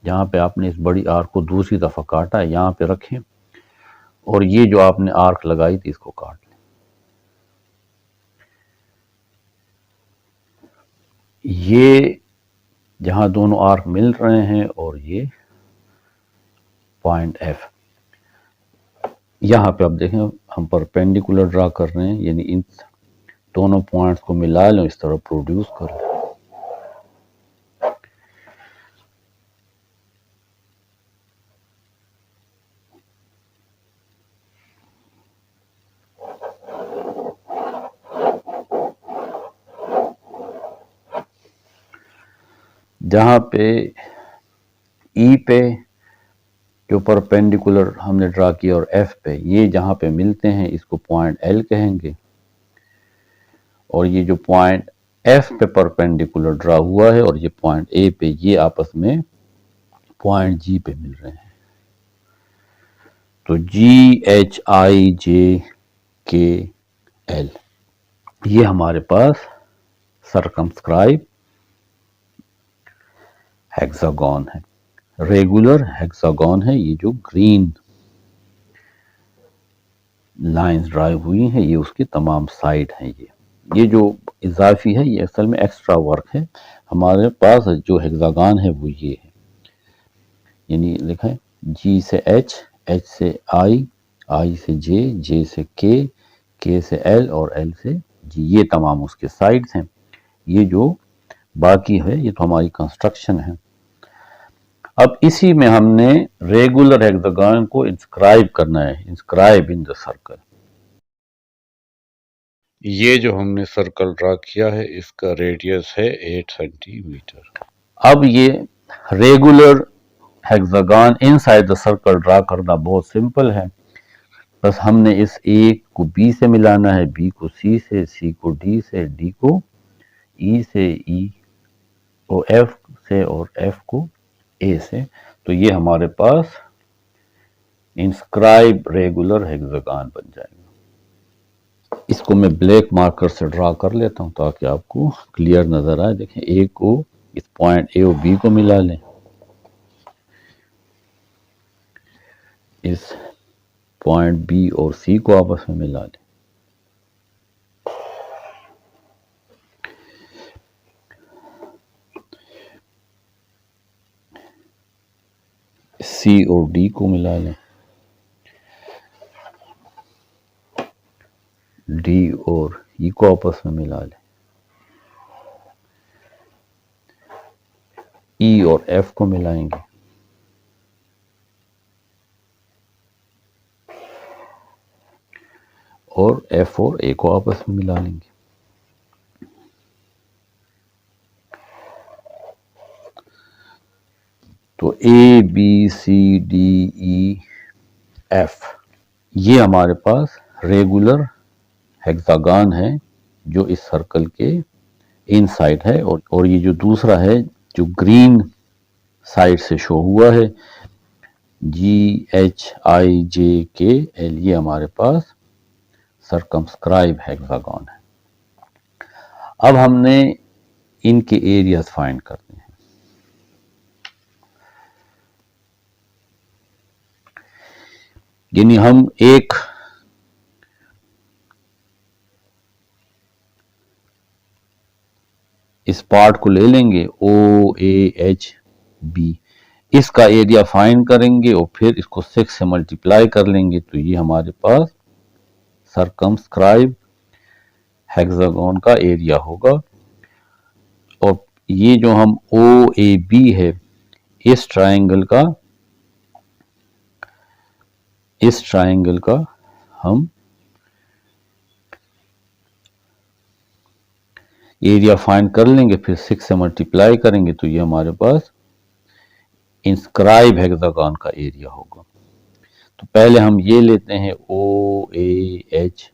जहां पे आपने इस बड़ी आर्क को दूसरी दफा काटा है यहां पे रखें और ये जो आपने आर्क लगाई थी इसको काट लें। ये जहां दोनों आर्क मिल रहे हैं और ये पॉइंट एफ, यहां पे आप देखें हम परपेंडिकुलर ड्रा कर रहे हैं, यानी इन दोनों पॉइंट्स को मिला लें, इस तरह प्रोड्यूस कर लें। जहां पे ई पे जो परपेंडिकुलर हमने ड्रा किया और एफ पे ये जहां पे मिलते हैं इसको पॉइंट एल कहेंगे और ये जो पॉइंट एफ पे परपेंडिकुलर ड्रा हुआ है और ये पॉइंट ए पे ये आपस में पॉइंट जी पे मिल रहे हैं। तो जी H I J K L. ये हमारे पास सर्कमस्क्राइब हेक्सागोन है, रेगुलर हेक्सागोन है। ये जो ग्रीन लाइंस ड्राइव हुई हैं ये उसकी तमाम साइड हैं। ये जो इजाफी है ये असल में एक्स्ट्रा वर्क है। हमारे पास जो हेक्सागोन है वो ये है, यानी लिखा है जी से एच, एच से आई, आई से जे, जे से के से एल और एल से जी। ये तमाम उसके साइड्स हैं। ये जो बाकी है ये तो हमारी कंस्ट्रक्शन है। अब इसी में हमने रेगुलर हेक्सागोन को इंस्क्राइब करना है, इंस्क्राइब इन द सर्कल। ये जो हमने सर्कल ड्रा किया है इसका रेडियस है 8 सेंटीमीटर। अब ये regular hexagon inside the circle draw करना बहुत सिंपल है। बस हमने इस ए को बी से मिलाना है, बी को सी को डी से, डी को ई से, ई को एफ से और एफ को ए से। तो ये हमारे पास इंस्क्राइब रेगुलर हेक्सागोन बन जाएगा। इसको मैं ब्लैक मार्कर से ड्रा कर लेता हूं ताकि आपको क्लियर नजर आए। देखें ए को इस पॉइंट ए और बी को मिला लें, इस पॉइंट बी और सी को आपस में मिला लें। सी और डी को मिला लें, डी और ई को आपस में मिला लें, ई और एफ को मिलाएंगे, और एफ और ए को आपस में मिला लेंगे। तो A B C D E F ये हमारे पास रेगुलर हेक्सागोन है जो इस सर्कल के इनसाइड है। और ये जो दूसरा है जो ग्रीन साइड से शो हुआ है जी H I J K L, ये हमारे पास सर्कमस्क्राइब हेक्सागोन है। अब हमने इनके एरियाज फाइंड करने हैं। यानी हम एक इस पार्ट को ले लेंगे ओ ए एच बी, इसका एरिया फाइंड करेंगे और फिर इसको 6 से मल्टीप्लाई कर लेंगे। तो ये हमारे पास सर्कमस्क्राइब हेक्सागोन का एरिया होगा। और ये जो हम ओ ए बी है इस ट्राइंगल का हम एरिया फाइंड कर लेंगे, फिर 6 से मल्टीप्लाई करेंगे तो ये हमारे पास इंस्क्राइब हेक्सागोन का एरिया होगा। तो पहले हम ये लेते हैं ओ ए एच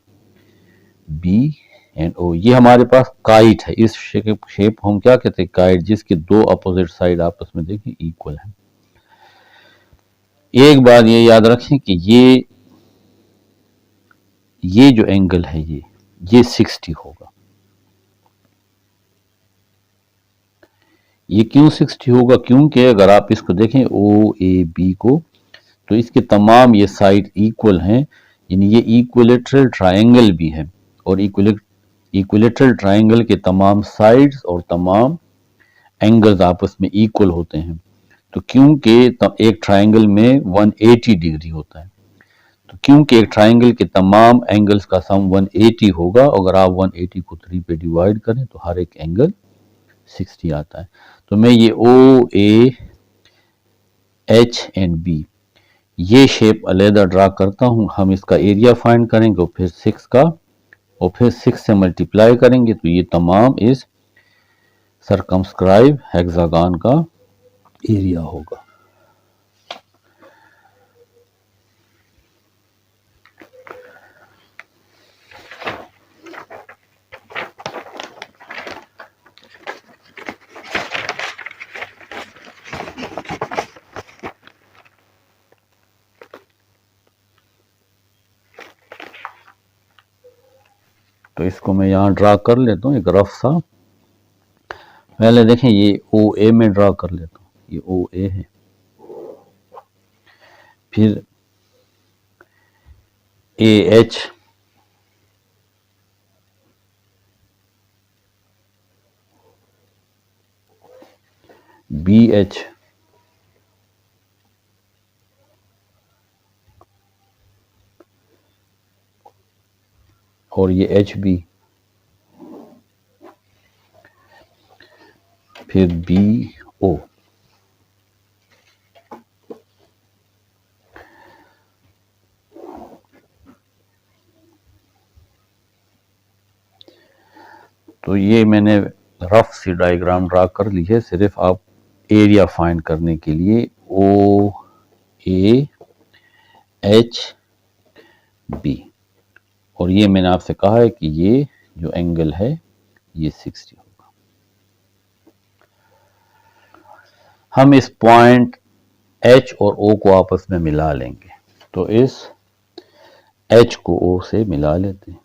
बी एंड ओ, ये हमारे पास काइट है। इस शेप हम क्या कहते हैं, काइट, जिसके दो अपोजिट साइड आपस में देखिए इक्वल है। एक बात ये याद रखें कि ये जो एंगल है ये 60 होगा। ये क्यों 60 होगा, क्योंकि अगर आप इसको देखें ओ ए बी को तो इसके तमाम ये साइड इक्वल हैं, यानी ये इक्विलेटरल ट्रायंगल भी है। और इक्विलेटरल ट्रायंगल के तमाम साइड्स और तमाम एंगल्स आपस में इक्वल होते हैं। तो क्योंकि एक ट्रायंगल में 180 डिग्री होता है, तो क्योंकि एक ट्रायंगल के तमाम एंगल्स का सम 180 होगा, अगर आप 180 को 3 पे डिवाइड करें तो हर एक एंगल 60 आता है। तो मैं ये ओ ए एच एंड बी ये शेप अलहदा ड्रा करता हूं। हम इसका एरिया फाइंड करेंगे और फिर 6 का, और फिर 6 से मल्टीप्लाई करेंगे तो ये तमाम इस सर्कमस्क्राइब हेक्सागोन का एरिया होगा। तो इसको मैं यहाँ ड्रा कर लेता हूँ एक रफ सा। पहले देखें ये ओ ए में ड्रा कर लेता हूँ, ये ओ ए है, फिर ए एच, बी एच, और ये एच बी, फिर बी ओ। तो ये मैंने रफ सी डायग्राम ड्रा कर ली है, सिर्फ आप एरिया फाइंड करने के लिए। ओ ए एच बी, और ये मैंने आपसे कहा है कि ये जो एंगल है ये 60 होगा। हम इस पॉइंट एच और ओ को आपस में मिला लेंगे, तो इस एच को ओ से मिला लेते हैं।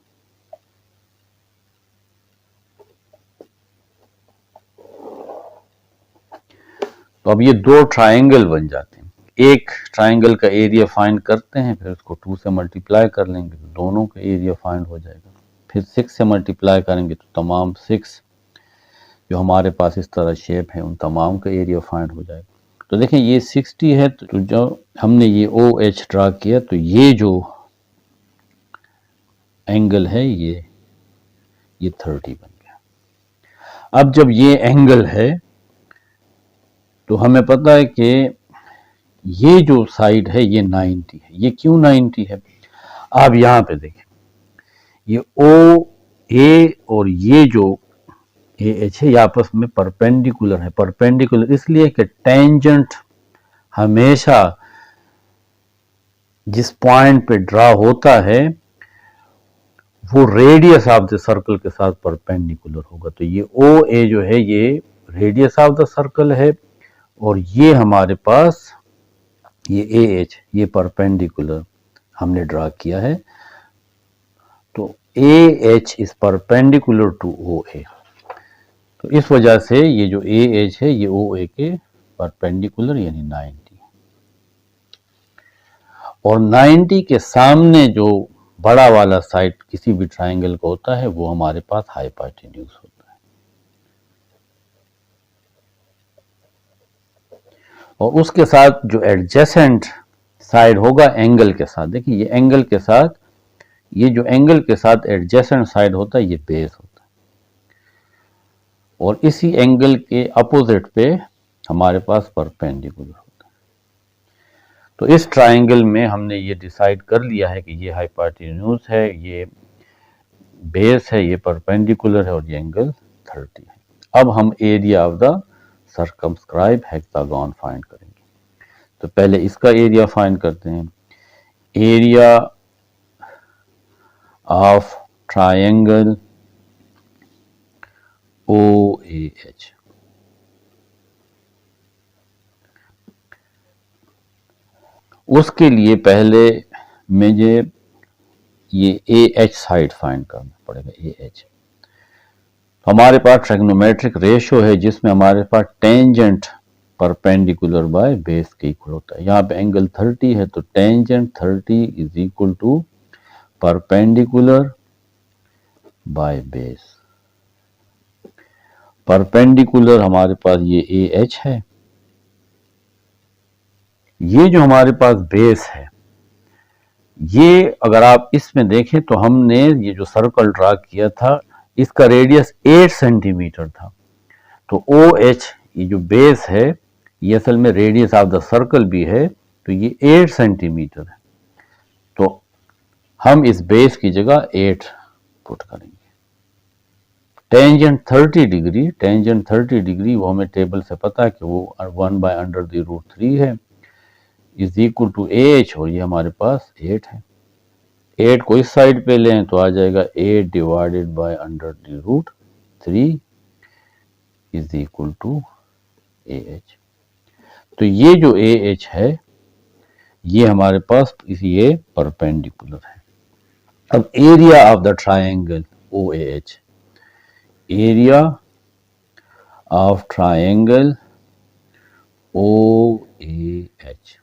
तो अब ये दो ट्रायंगल बन जाते हैं। एक ट्रायंगल का एरिया फाइंड करते हैं, फिर उसको 2 से मल्टीप्लाई कर लेंगे तो दोनों का एरिया फाइंड हो जाएगा। फिर 6 से मल्टीप्लाई करेंगे तो तमाम 6 जो हमारे पास इस तरह शेप है उन तमाम का एरिया फाइंड हो जाएगा। तो देखें ये 60 है, तो जो हमने ये ओ एच ड्रा किया, तो ये जो एंगल है ये 30 बन गया। अब जब ये एंगल है तो हमें पता है कि ये जो साइड है ये 90 है। ये क्यों 90 है? आप यहां पे देखें, ये ओ ए और ये जो ए एच है ये आपस में परपेंडिकुलर है। परपेंडिकुलर इसलिए कि टेंजेंट हमेशा जिस पॉइंट पे ड्रा होता है वो रेडियस ऑफ द सर्कल के साथ परपेंडिकुलर होगा। तो ये ओ ए जो है ये रेडियस ऑफ द सर्कल है, और ये हमारे पास ये ए एच ये परपेंडिकुलर हमने ड्रा किया है। तो A H is perpendicular to O A. तो इस वजह से ये जो ए एच है ये ओ ए के परपेंडिकुलर यानी 90, और 90 के सामने जो बड़ा वाला साइड किसी भी ट्राइंगल का होता है वो हमारे पास हाइपोटेन्यूज होता है। और उसके साथ जो एडजेसेंट साइड होगा एंगल के साथ, देखिए ये एंगल के साथ, ये जो एंगल के साथ एडजेसेंट साइड होता है ये बेस होता है, और इसी एंगल के अपोजिट पे हमारे पास परपेंडिकुलर होता है। तो इस ट्राइंगल में हमने ये डिसाइड कर लिया है कि ये हाइपोटेन्यूज है, ये बेस है, ये परपेंडिकुलर है और ये एंगल 30 है। अब हम area of the circumscribe hexagon find करेंगे। तो पहले इसका एरिया फाइंड करते हैं। Area of triangle O A H, उसके लिए पहले मुझे ये ए एच साइड फाइंड करना पड़ेगा। ए एच हमारे पास ट्रिग्नोमेट्रिक रेशियो है जिसमें हमारे पास टेंजेंट परपेंडिकुलर बाय बेस के इक्वल होता है। यहाँ पे एंगल 30 है तो tangent 30 is equal to perpendicular by base. Perpendicular हमारे पास ये ए एच है, ये जो हमारे पास बेस है ये अगर आप इसमें देखें तो हमने ये जो सर्कल ड्रा किया था इसका रेडियस 8 सेंटीमीटर था। तो ओ एच ये जो बेस है ये असल में रेडियस ऑफ द सर्कल भी है, तो ये 8 सेंटीमीटर है। तो हम इस बेस की जगह 8 पुट करेंगे। टेंजेंट 30 डिग्री, टेंजेंट 30 डिग्री वो हमें टेबल से पता है कि वो 1/√3 है, is equal to A H, और ये हमारे पास 8 है। 8 को इस साइड पे लें तो आ जाएगा 8 divided by √3 is equal to A H. तो ये जो ए एच है ये हमारे पास ये परपेंडिकुलर है। अब area of the triangle OAH, area of triangle OAH,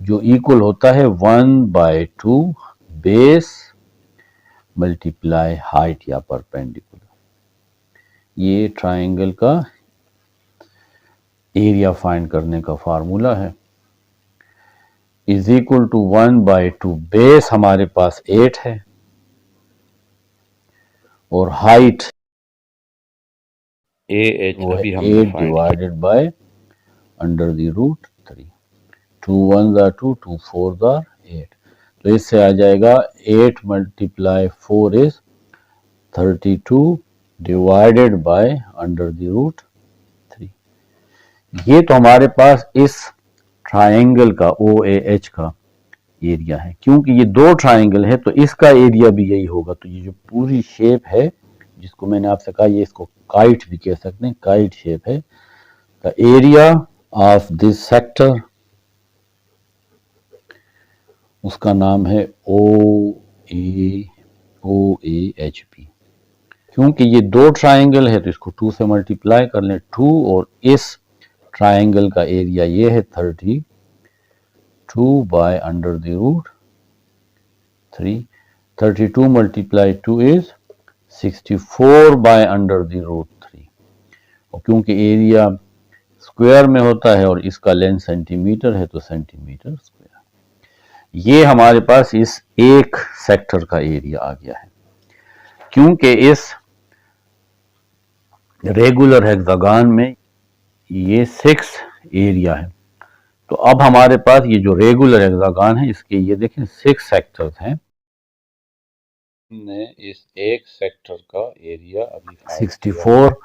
जो इक्वल होता है 1/2 बेस मल्टीप्लाई हाइट या परपेंडिकुलर। ये ट्रायंगल का एरिया फाइंड करने का फार्मूला है। इज इक्वल टू 1/2 बेस हमारे पास 8 है और हाइट AH वो है अभी हमने 8 फाइंड किया। Divided by under the root 3। 2 1 are 2, 2 4 are 8। तो इससे आ जाएगा 8 multiply 4 is 32 divided by under the root 3। ये तो हमारे पास इस ट्रायंगल का OAH का एरिया है। क्योंकि ये दो ट्रायंगल है तो इसका एरिया भी यही होगा। तो ये जो पूरी शेप है, जिसको मैंने आपसे कहा, ये इसको काइट भी कह सकते हैं, काइट शेप है। The area of this sector, उसका नाम है OAHP। क्योंकि ये दो ट्रायंगल है तो इसको 2 से मल्टीप्लाई कर लें। 2 और इस ट्रायंगल का एरिया ये है 32 by under the root 3। 32 multiply 2 is 64 by under the root 3। और क्योंकि एरिया स्क्वायर में होता है और इसका लेंथ सेंटीमीटर है तो सेंटीमीटर स्क्वायर। ये हमारे पास इस एक सेक्टर का एरिया आ गया है। क्योंकि इस रेगुलर हेक्सागन में ये 6 एरिया है, तो अब हमारे पास ये जो रेगुलर हेक्सागन है इसके ये देखें 6 सेक्टर्स हैं। हमने इस एक सेक्टर का एरिया अभी फाइंड 64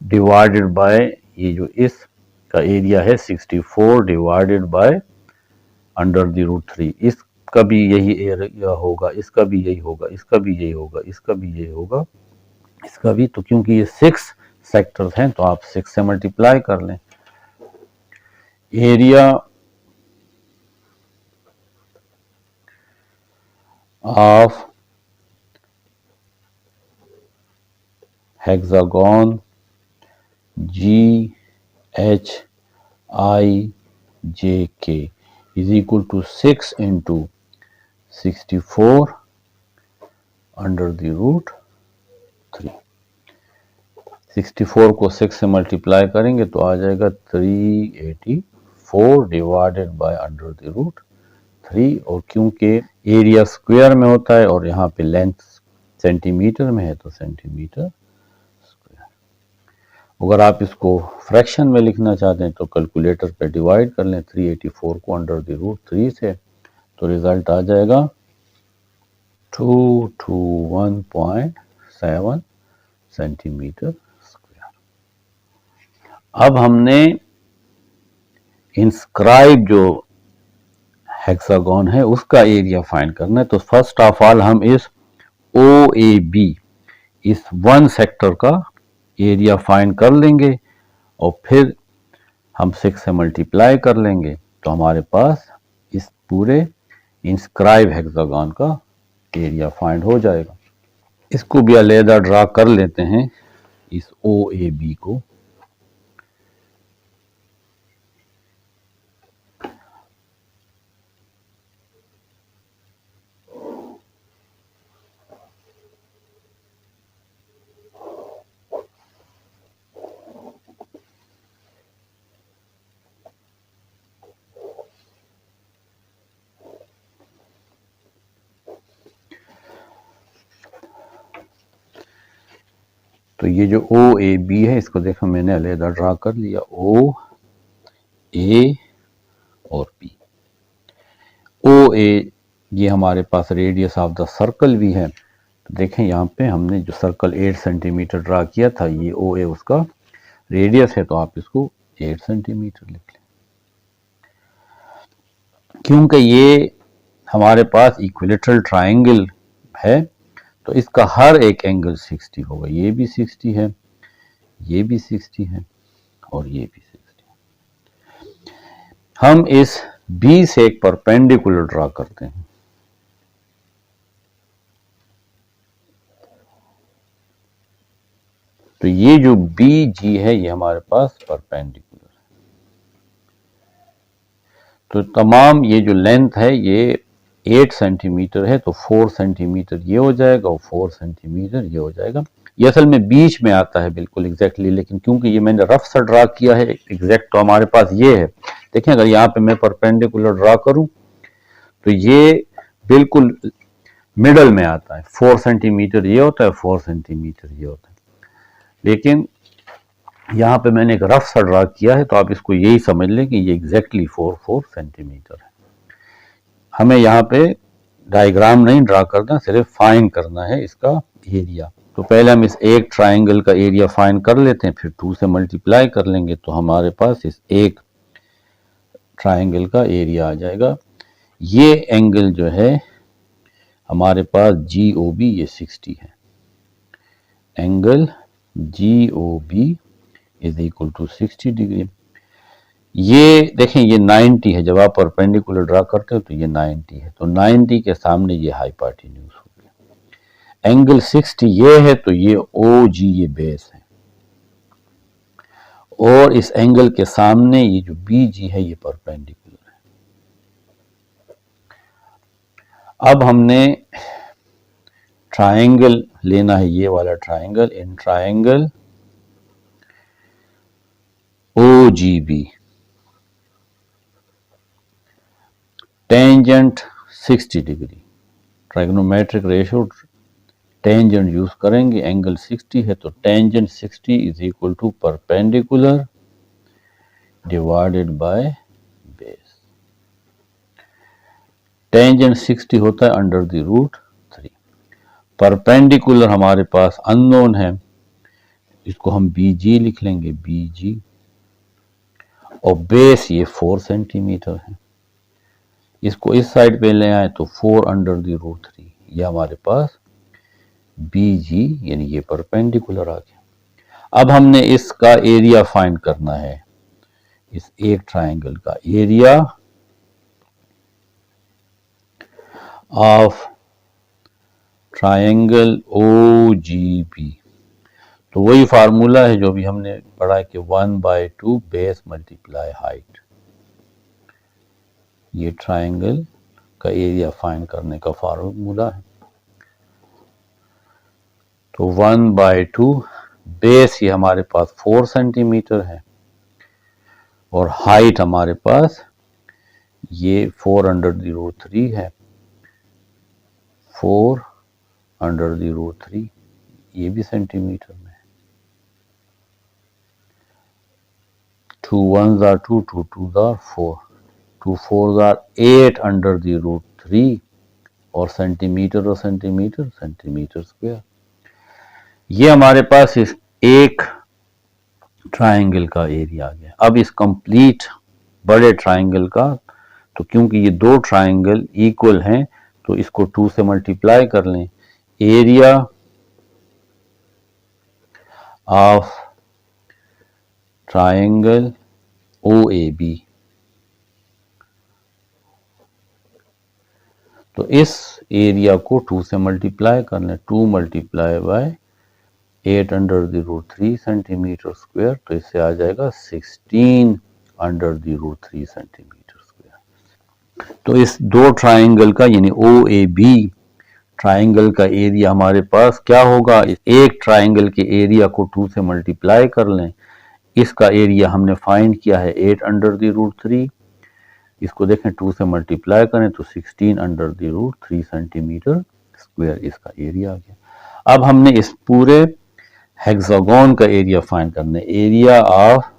डिवाइडेड बाय ये जो इस का एरिया है 64 divided by under the root 3। इसका भी यही एरिया होगा, इसका भी यही होगा, इसका भी यही होगा, इसका भी यही होगा, इसका भी। तो क्योंकि ये 6 सेक्टर्स हैं तो आप 6 से मल्टीप्लाई कर लें। Area of hexagon GHIJK is equal to 6 into 64 under the root 3। 64 को 6 से मल्टीप्लाई करेंगे तो आ जाएगा 384 divided by under the root 3। और क्योंकि एरिया स्क्वायर में होता है और यहाँ पे लेंथ सेंटीमीटर में है तो सेंटीमीटर स्क्वायर। अगर आप इसको फ्रैक्शन में लिखना चाहते हैं तो कैलकुलेटर पे डिवाइड कर लें 384 को अंडर द रूट 3 से, तो रिजल्ट आ जाएगा 221.7 सेंटीमीटर स्क्वायर। अब हमने इंस्क्राइब जो हेक्सागन है उसका एरिया फाइंड करना है। तो फर्स्ट ऑफ ऑल हम इस OAB, इस वन सेक्टर का एरिया फाइंड कर लेंगे और फिर हम 6 से मल्टीप्लाई कर लेंगे तो हमारे पास इस पूरे इंस्क्राइब हेक्सागन का एरिया फाइंड हो जाएगा। इसको भी अलहदा ड्रा कर लेते हैं, इस OAB को। तो ये जो OAB है इसको देखो मैंने अलहदा ड्रा कर लिया, O A और B। OA ये हमारे पास रेडियस ऑफ द सर्कल भी है। तो देखें यहाँ पे हमने जो सर्कल 8 सेंटीमीटर ड्रा किया था, ये OA उसका रेडियस है, तो आप इसको 8 सेंटीमीटर लिख लें। क्योंकि ये हमारे पास इक्विलेटरल ट्रायंगल है तो इसका हर एक एंगल 60 होगा। ये भी 60 है, ये भी 60 है और ये भी 60 है। हम इस B से एक परपेंडिकुलर ड्रा करते हैं। तो ये जो बी जी है ये हमारे पास परपेंडिकुलर है। तो तमाम ये जो लेंथ है ये 8 सेंटीमीटर है, तो 4 सेंटीमीटर ये हो जाएगा और 4 सेंटीमीटर ये हो जाएगा। ये असल में बीच में आता है बिल्कुल एग्जैक्टली, लेकिन क्योंकि ये मैंने रफ सा ड्रा किया है, एग्जैक्ट तो हमारे पास ये है। देखें अगर यहाँ पे मैं परपेंडिकुलर ड्रा करूं तो ये बिल्कुल मिडल में आता है। 4 सेंटीमीटर ये होता है, 4 सेंटीमीटर ये होता है, लेकिन यहाँ पे मैंने एक रफ सा ड्रा किया है, तो आप इसको यही समझ लें कि ये एग्जैक्टली 4 सेंटीमीटर है। हमें यहाँ पे डायग्राम नहीं ड्रा करना, सिर्फ फाइंड करना है इसका एरिया। तो पहले हम इस एक ट्राइंगल का एरिया फाइंड कर लेते हैं, फिर 2 से मल्टीप्लाई कर लेंगे तो हमारे पास इस एक ट्राइंगल का एरिया आ जाएगा। ये एंगल जो है हमारे पास जी ओ बी ये 60 है। Angle G O B is equal to 60 degree. ये देखें ये 90 है, जब आप परपेंडिकुलर ड्रा करते हो तो ये 90 है, तो 90 के सामने ये हाइपोटेन्यूज हो गया। एंगल 60 ये है, तो ये ओ जी ये बेस है, और इस एंगल के सामने ये जो बी जी है ये परपेंडिकुलर है। अब हमने ट्राइंगल लेना है, ये वाला triangle. In triangle O G B tangent 60 degree, trigonometric ratio tangent use करेंगे। एंगल 60 है तो tangent 60 is equal to perpendicular divided by base. Tangent 60 होता है अंडर द रूट 3। परपेंडिकुलर हमारे पास अननोन है, इसको हम बी जी लिख लेंगे, बी जी, और बेस ये 4 सेंटीमीटर है। इसको इस साइड पे ले आए तो 4 अंडर द रूट 3, ये हमारे पास बी जी यानी ये परपेंडिकुलर आ गया। अब हमने इसका एरिया फाइंड करना है, इस एक ट्राइंगल का area of triangle O G B. तो वही फार्मूला है जो भी हमने पढ़ा है कि 1/2 बेस मल्टीप्लाई हाइट। ये ट्राइंगल का एरिया फाइंड करने का फार्मूला है। तो 1/2 बेस ये हमारे पास 4 सेंटीमीटर है, और हाइट हमारे पास ये 4 अंडर द रूट 3 है। 4 अंडर द रूट 3 ये भी सेंटीमीटर में है। 2 1s are 2, 2 2s are 4, 2 4s are 8 under the root 3, और सेंटीमीटर सेंटीमीटर स्क्वायर। ये हमारे पास इस एक ट्राइंगल का एरिया आ गया। अब इस कंप्लीट बड़े ट्राइंगल का, तो क्योंकि ये दो ट्राइंगल इक्वल हैं तो इसको 2 से मल्टीप्लाई कर लें। Area of triangle O A B, तो इस एरिया को 2 से मल्टीप्लाई कर लें। 2 multiply by 8 under the root 3 centimetre square, तो इससे आ जाएगा 16 under the root 3 centimetre square. तो इस दो ट्राइंगल का यानी ओ ए बी ट्राइंगल का एरिया हमारे पास क्या होगा, एक ट्राइंगल के एरिया को 2 से मल्टीप्लाई कर लें। इसका एरिया हमने फाइंड किया है 8 अंडर द रूट 3, इसको देखें 2 से मल्टीप्लाई करें तो 16 under the root 3 centimetre square इसका एरिया आ गया। अब हमने इस पूरे हेक्सागोन का एरिया फाइंड करना है, एरिया ऑफ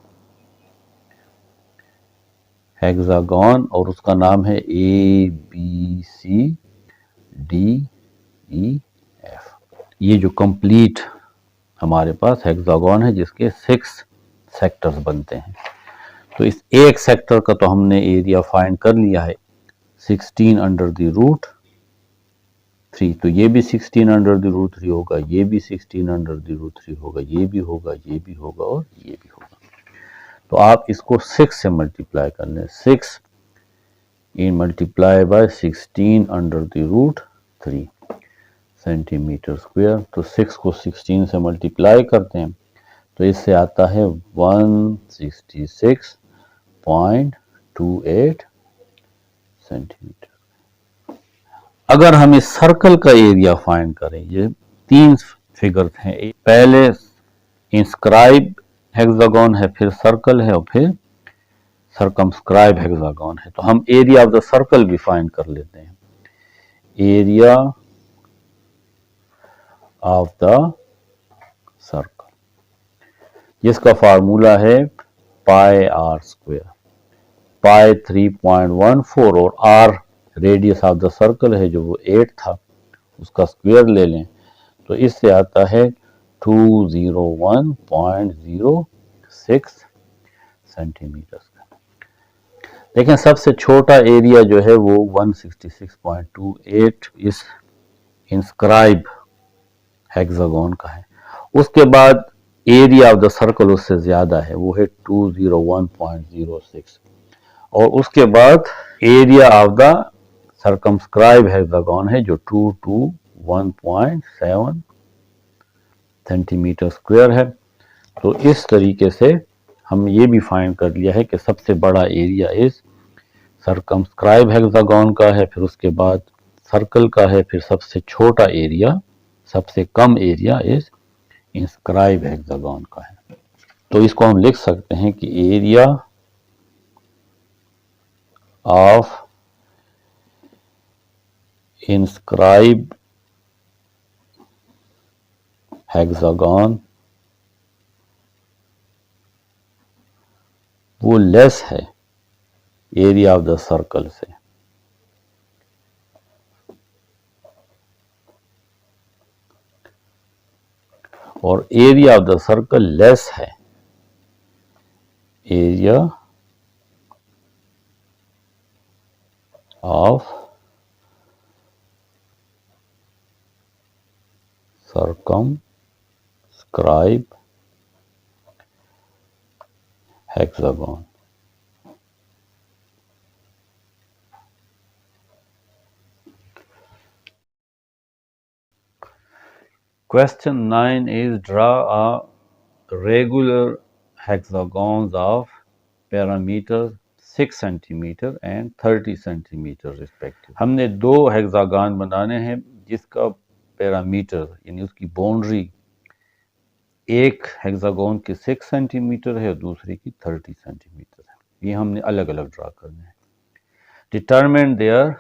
हेक्सागोन, और उसका नाम है A B C D E F. ये जो कंप्लीट हमारे पास हेक्सागोन है जिसके 6 सेक्टर्स बनते हैं। तो इस एक सेक्टर का तो हमने एरिया फाइंड कर लिया है 16 अंडर द रूट 3, तो ये भी 16 अंडर द रूट 3 होगा, ये भी 16 अंडर द रूट 3 होगा, ये भी होगा, ये भी होगा, और ये भी होगा। तो आप इसको 6 से मल्टीप्लाई कर लें। 6 in multiply by 16 under the root 3 centimetre square. तो 6 को 16 से मल्टीप्लाई करते हैं तो इससे आता है 166.28 सेंटीमीटर। अगर हम इस सर्कल का एरिया फाइंड करें, ये 3 फिगर्स हैं, पहले इंस्क्राइब हेक्सागोन है, फिर सर्कल है और फिर सर्कमस्क्राइब हेक्सागोन है। तो हम एरिया ऑफ द सर्कल भी फाइंड कर लेते हैं। एरिया ऑफ द सर्कल, जिसका फार्मूला है पाई आर स्क्वायर। पाई 3.14 और r radius of the circle है जो वो 8 था, उसका स्क्वायर ले लें तो इससे आता है 201.06 सेंटीमीटर। देखें सबसे छोटा एरिया जो है वो 166.28 इस इंस्क्राइब हेक्सागोन का है। उसके बाद एरिया ऑफ द सर्कल उससे ज्यादा है, वो है 201.06, और उसके बाद area of the circumscribe hexagon है जो 221.7 सेंटीमीटर स्क्वायर है। तो इस तरीके से हम ये भी फाइंड कर लिया है कि सबसे बड़ा एरिया इस सर्कमस्क्राइब हेक्सागोन का है, फिर उसके बाद सर्कल का है, फिर सबसे छोटा एरिया, सबसे कम एरिया इस इंस्क्राइब हेक्सागोन का है। तो इसको हम लिख सकते हैं कि एरिया ऑफ इंस्क्राइब हेक्सागोन वो लेस है एरिया ऑफ द सर्कल से। और area of the circle less है area of circumscribe hexagon. Question 9 is draw a regular hexagons of parameters 6 centimeter and 30 centimeter respectively। हमने दो हेक्सागन बनाने हैं जिसका पैरामीटर यानी उसकी बाउंड्री एक हेक्सागोन की 6 सेंटीमीटर है और दूसरे की 30 सेंटीमीटर है। ये हमने अलग अलग ड्रा करने हैं। डिटरमिन देयर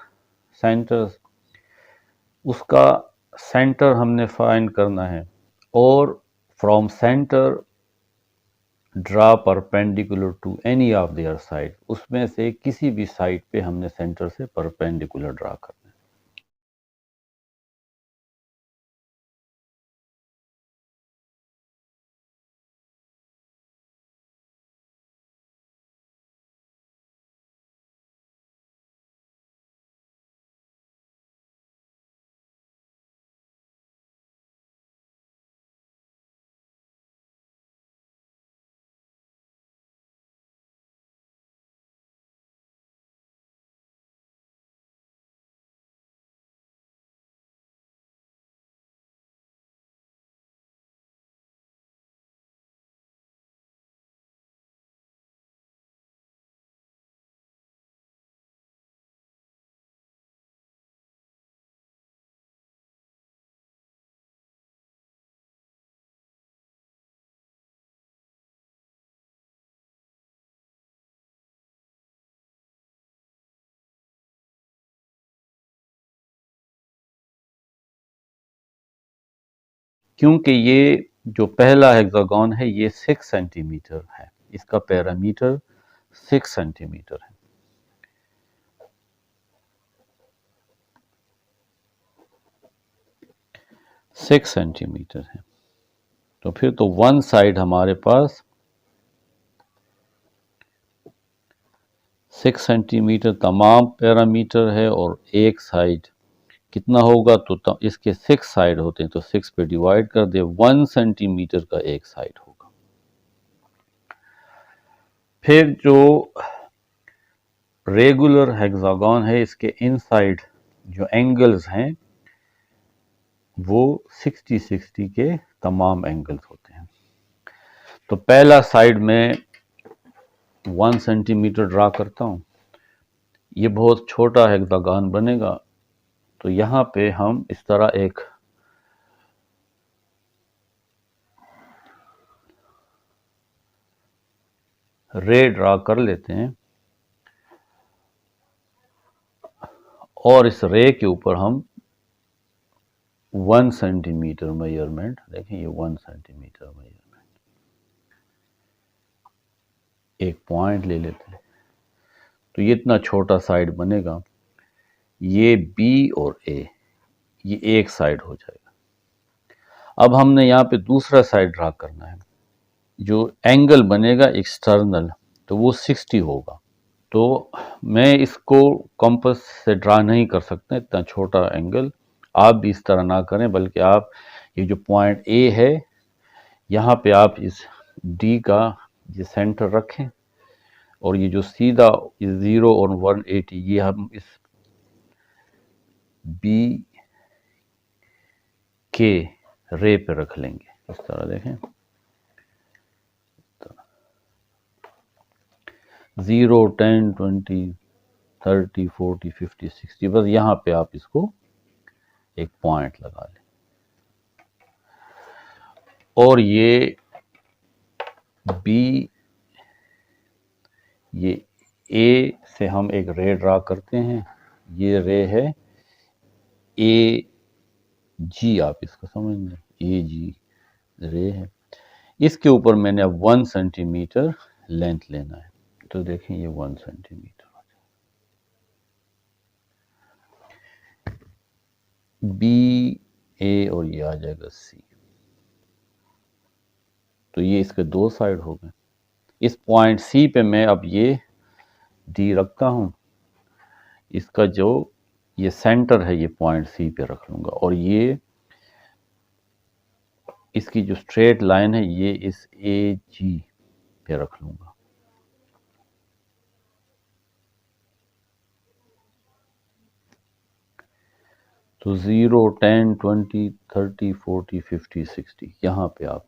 सेंटर्स, उसका सेंटर हमने फाइंड करना है, और from centre draw perpendicular to any of their side, उसमें से किसी भी साइड पे हमने सेंटर से परपेंडिकुलर ड्रा करना है। क्योंकि ये जो पहला हेक्सागोन है ये 6 सेंटीमीटर है, इसका पैरामीटर 6 सेंटीमीटर है। सिक्स सेंटीमीटर है, तो फिर तो वन साइड हमारे पास 6 सेंटीमीटर तमाम पैरामीटर है, और एक साइड कितना होगा, तो इसके 6 साइड होते हैं तो 6 पे डिवाइड कर दे, 1 सेंटीमीटर का एक साइड होगा। फिर जो रेगुलर हेक्सागोन है इसके इनसाइड जो एंगल्स हैं वो 60-60 के तमाम एंगल्स होते हैं। तो पहला साइड में 1 सेंटीमीटर ड्रा करता हूं। ये बहुत छोटा हेक्सागन बनेगा, तो यहां पे हम इस तरह एक रे ड्रा कर लेते हैं और इस रे के ऊपर हम 1 सेंटीमीटर मेजरमेंट, देखें ये 1 सेंटीमीटर मेजरमेंट, एक पॉइंट ले लेते हैं। तो ये इतना छोटा साइड बनेगा, ये बी और ए, ये एक साइड हो जाएगा। अब हमने यहाँ पे दूसरा साइड ड्रा करना है। जो एंगल बनेगा एक्सटर्नल, तो वो 60 होगा। तो मैं इसको कंपास से ड्रा नहीं कर सकते, इतना छोटा एंगल। आप भी इस तरह ना करें, बल्कि आप ये जो पॉइंट ए है, यहाँ पे आप इस डी का ये सेंटर रखें, और ये जो सीधा 0 और 180, ये हम इस बी के रे पे रख लेंगे। इस तरह देखें, 0, 10, 20, 30, 40, 50, 60, बस यहाँ पे आप इसको एक पॉइंट लगा लें। और ये बी, ये ए से हम एक रे ड्रा करते हैं। ये रे है ए जी, आप इसको समझ लें, ए जी रे है। इसके ऊपर मैंने अब 1 सेंटीमीटर लेंथ लेना है। तो देखें ये 1 सेंटीमीटर, बी ए, और ये आ जाएगा सी। तो ये इसके दो साइड हो गए। इस पॉइंट सी पे मैं अब ये डी रखता हूं। इसका जो ये सेंटर है, ये पॉइंट सी पे रख लूंगा, और ये इसकी जो स्ट्रेट लाइन है, ये इस ए जी पे रख लूंगा। तो 0, 10, 20, 30, 40, 50, 60, यहां पे आप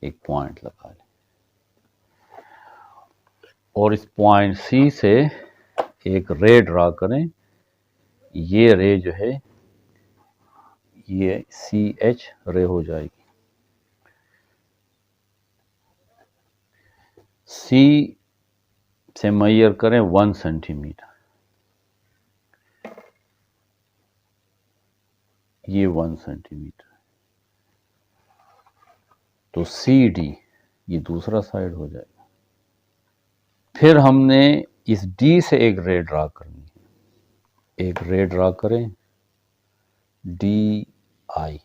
एक पॉइंट लगा लें, और इस पॉइंट सी से एक रे ड्रा करें। ये रे जो है, ये सी एच रे हो जाएगी। सी से मेजर करें 1 सेंटीमीटर, ये 1 सेंटीमीटर। तो सी डी, ये दूसरा साइड हो जाएगा। फिर हमने इस डी से एक रे ड्रा करनी है। एक रे ड्रा करें, डी आई।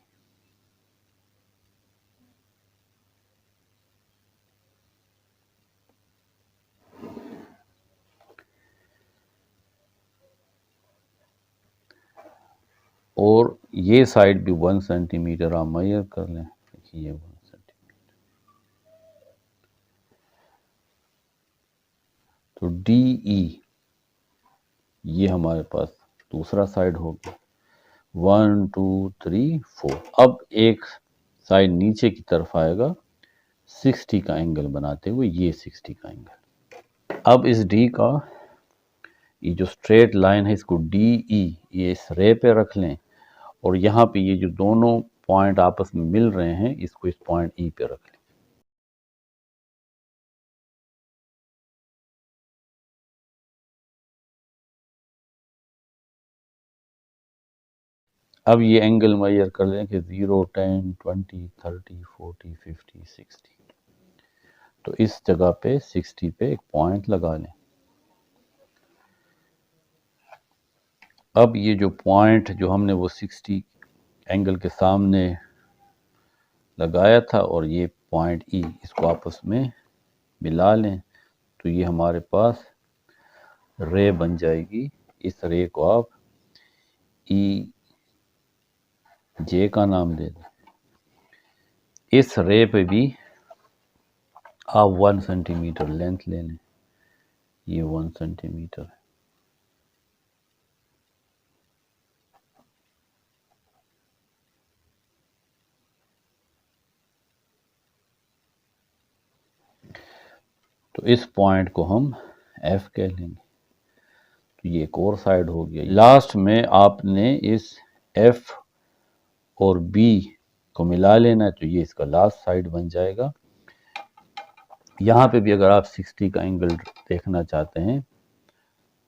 और ये साइड भी 1 सेंटीमीटर आप मेजर कर लें। देखिए ये 1 सेंटीमीटर। तो डी ई, ये हमारे पास दूसरा साइड हो गया। 1, 2, 3, 4। अब एक साइड नीचे की तरफ आएगा 60 का एंगल बनाते हुए, ये 60 का एंगल। अब इस डी का ये जो स्ट्रेट लाइन है, इसको डी ई, ये इस रे पे रख लें, और यहाँ पे ये जो दोनों पॉइंट आपस में मिल रहे हैं, इसको इस पॉइंट ई पे रख लें। अब ये एंगल मेजर कर लें कि 0, 10, 20, 30, 40, 50, 60। तो इस जगह पे 60 पे एक पॉइंट लगा लें। अब ये जो पॉइंट जो हमने वो 60 एंगल के सामने लगाया था, और ये पॉइंट ई, इसको आपस में मिला लें, तो ये हमारे पास रे बन जाएगी। इस रे को आप ई जे का नाम दे दें। इस रे पे भी आप 1 सेंटीमीटर लेंथ ले लें, ये 1 सेंटीमीटर है। तो इस पॉइंट को हम F कह लेंगे। तो ये एक और साइड हो गया। लास्ट में आपने इस F और B को मिला लेना है, तो ये इसका लास्ट साइड बन जाएगा। यहाँ पे भी अगर आप 60 का एंगल देखना चाहते हैं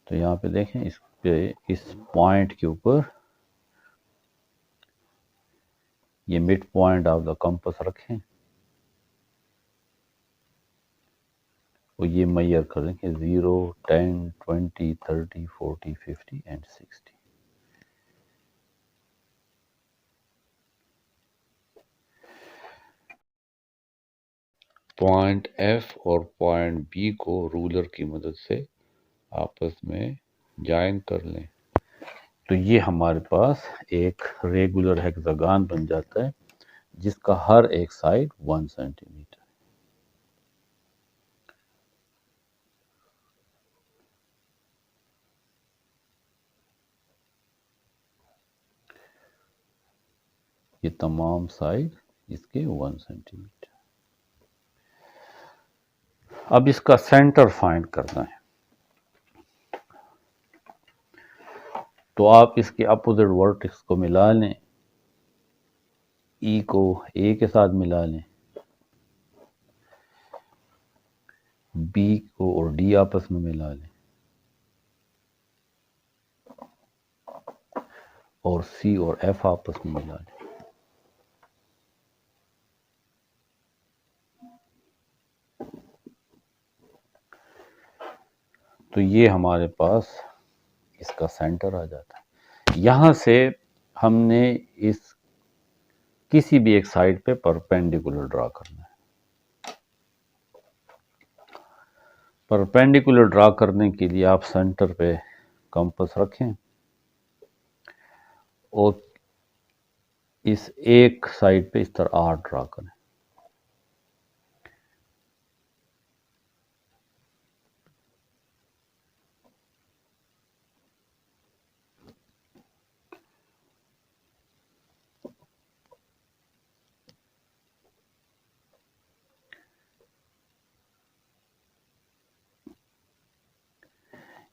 तो यहाँ पे देखें, इस पे इस पॉइंट के ऊपर ये mid point of the compass रखें और ये मेजर कर दें कि 0, 10, 20, 30, 40, 50 एंड 60। पॉइंट F और पॉइंट B को रूलर की मदद से आपस में ज्वाइन कर लें। तो ये हमारे पास एक रेगुलर हेक्सागन बन जाता है जिसका हर एक साइड 1 सेंटीमीटर। ये तमाम साइड इसके 1 सेंटीमीटर। अब इसका सेंटर फाइंड करना है, तो आप इसके अपोजिट वर्टेक्स को मिला लें, E को A के साथ मिला लें, B को और D आपस में मिला लें और C और F आपस में मिला लें। तो ये हमारे पास इसका सेंटर आ जाता है। यहाँ से हमने इस किसी भी एक साइड पे परपेंडिकुलर ड्रा करना है। परपेंडिकुलर ड्रा करने के लिए आप सेंटर पे कंपास रखें और इस एक साइड पे इस तरह आर्क ड्रा करें।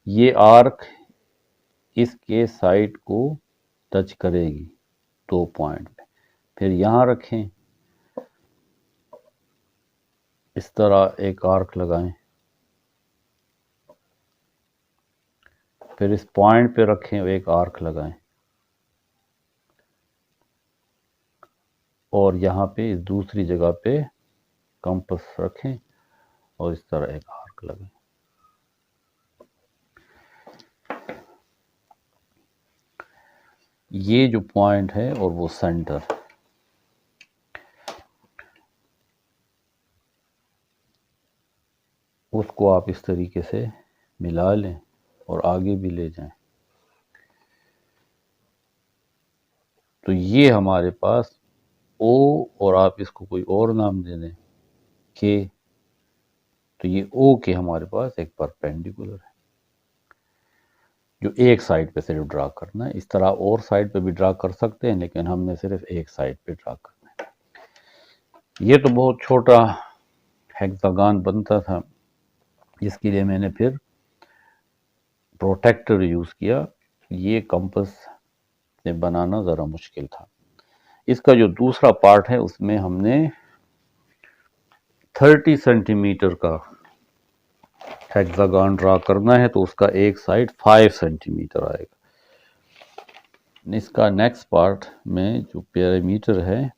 ये आर्क इसके साइड को टच करेगी 2 पॉइंट पे। फिर यहाँ रखें, इस तरह एक आर्क लगाएं, फिर इस पॉइंट पे रखें और एक आर्क लगाएं और यहाँ पे इस दूसरी जगह पे कंपास रखें और इस तरह एक आर्क लगाएं। ये जो पॉइंट है और वो सेंटर, उसको आप इस तरीके से मिला लें और आगे भी ले जाएं। तो ये हमारे पास O, और आप इसको कोई और नाम दे दें के, तो ये O के हमारे पास एक परपेंडिकुलर है जो एक साइड पे सिर्फ ड्रा करना है। इस तरह और साइड पे भी ड्रा कर सकते हैं, लेकिन हमने सिर्फ एक साइड पे ड्रा करना है। ये तो बहुत छोटा हेक्सागन बनता था, जिसके लिए मैंने फिर प्रोटेक्टर यूज़ किया। ये कंपास से बनाना ज़रा मुश्किल था। इसका जो दूसरा पार्ट है उसमें हमने 30 सेंटीमीटर का हेक्सागन ड्रा करना है, तो उसका एक साइड 5 सेंटीमीटर आएगा। इसका नेक्स्ट पार्ट में जो पैरामीटर है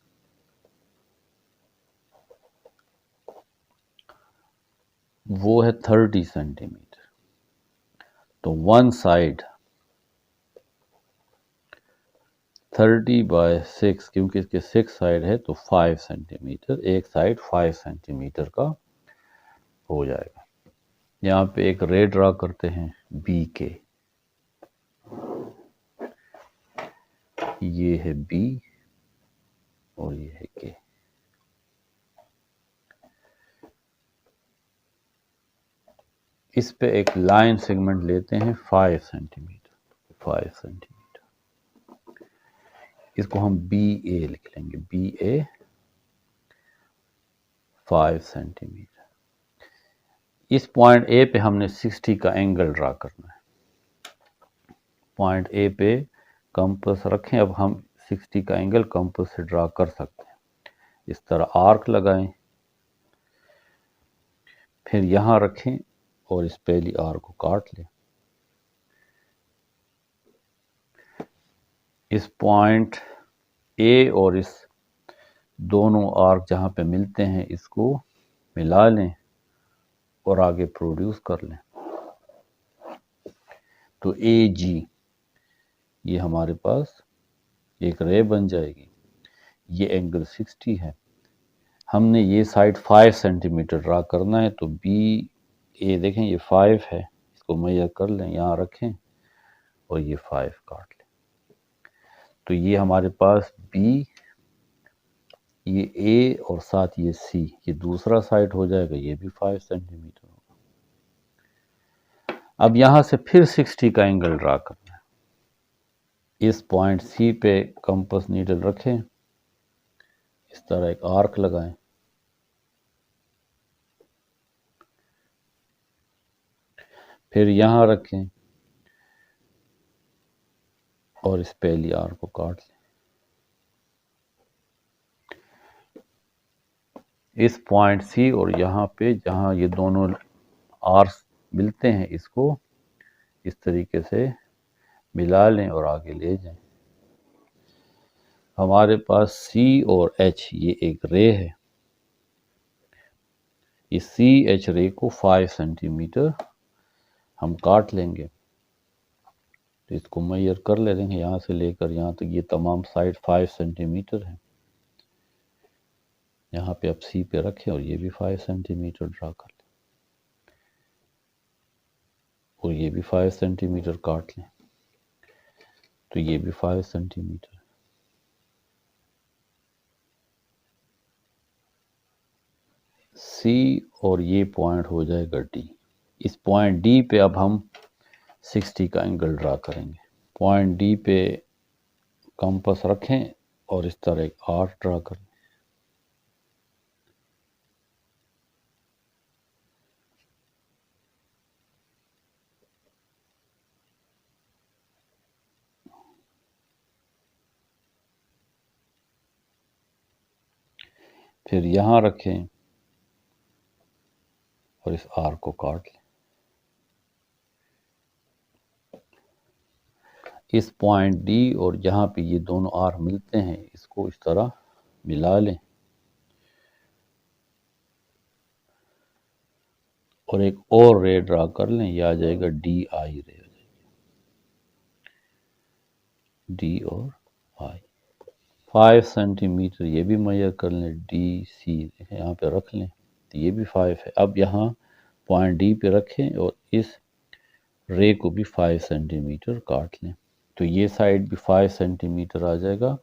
वो है 30 सेंटीमीटर। तो वन साइड 30 बाय 6, क्योंकि इसके 6 साइड है तो 5 सेंटीमीटर, एक साइड 5 सेंटीमीटर का हो जाएगा। यहाँ पे एक रे ड्रा करते हैं बी के, ये है बी और ये है के। इस पे एक लाइन सेगमेंट लेते हैं 5 सेंटीमीटर, 5 सेंटीमीटर। इसको हम बी ए लिख लेंगे, बी ए 5 सेंटीमीटर। इस पॉइंट ए पे हमने 60 का एंगल ड्रा करना है। पॉइंट ए पे कंपास रखें। अब हम 60 का एंगल कंपास से ड्रा कर सकते हैं। इस तरह आर्क लगाएं, फिर यहाँ रखें और इस पहली आर्क को काट लें। इस पॉइंट ए और इस दोनों आर्क जहाँ पे मिलते हैं इसको मिला लें और आगे प्रोड्यूस कर लें। तो ए जी ये हमारे पास एक रे बन जाएगी। ये एंगल 60 है। हमने ये साइड 5 सेंटीमीटर ड्रा करना है, तो बी ए देखें ये 5 है, इसको मेजर कर लें, यहाँ रखें और ये 5 काट लें। तो ये हमारे पास बी, ये ए और साथ ये सी, ये दूसरा साइड हो जाएगा, ये भी 5 सेंटीमीटर होगा। अब यहाँ से फिर 60 का एंगल ड्रा करना है। इस पॉइंट सी पे कंपास नीडल रखें, इस तरह एक आर्क लगाएं, फिर यहाँ रखें और इस पहली आर्क को काट लें। इस पॉइंट सी और यहाँ पे जहाँ ये दोनों आर्क्स मिलते हैं इसको इस तरीके से मिला लें और आगे ले जाएं। हमारे पास सी और एच ये एक रे है। इस सी एच रे को 5 सेंटीमीटर हम काट लेंगे। तो इसको मेजर कर ले लेंगे, यहाँ से लेकर यहाँ तक ये तमाम साइड 5 सेंटीमीटर है। यहाँ पे आप सी पे रखें और ये भी 5 सेंटीमीटर ड्रा कर लें और ये भी 5 सेंटीमीटर काट लें। तो ये भी 5 सेंटीमीटर। सी और ये पॉइंट हो जाएगा डी। इस पॉइंट डी पे अब हम 60 का एंगल ड्रा करेंगे। पॉइंट डी पे कंपास रखें और इस तरह एक आर्क ड्रा करें। फिर यहाँ रखें और इस आर्क को काट लें। इस पॉइंट डी और जहाँ पे ये दोनों आर्क मिलते हैं इसको इस तरह मिला लें और एक और रे ड्रा कर लें। यह आ जाएगा डी आई रे, डी और आई। 5 सेंटीमीटर ये भी मेजर कर लें। डी सी यहाँ पे रख लें, तो ये भी 5 है। अब यहाँ पॉइंट डी पे रखें और इस रे को भी 5 सेंटीमीटर काट लें। तो ये साइड भी 5 सेंटीमीटर आ जाएगा।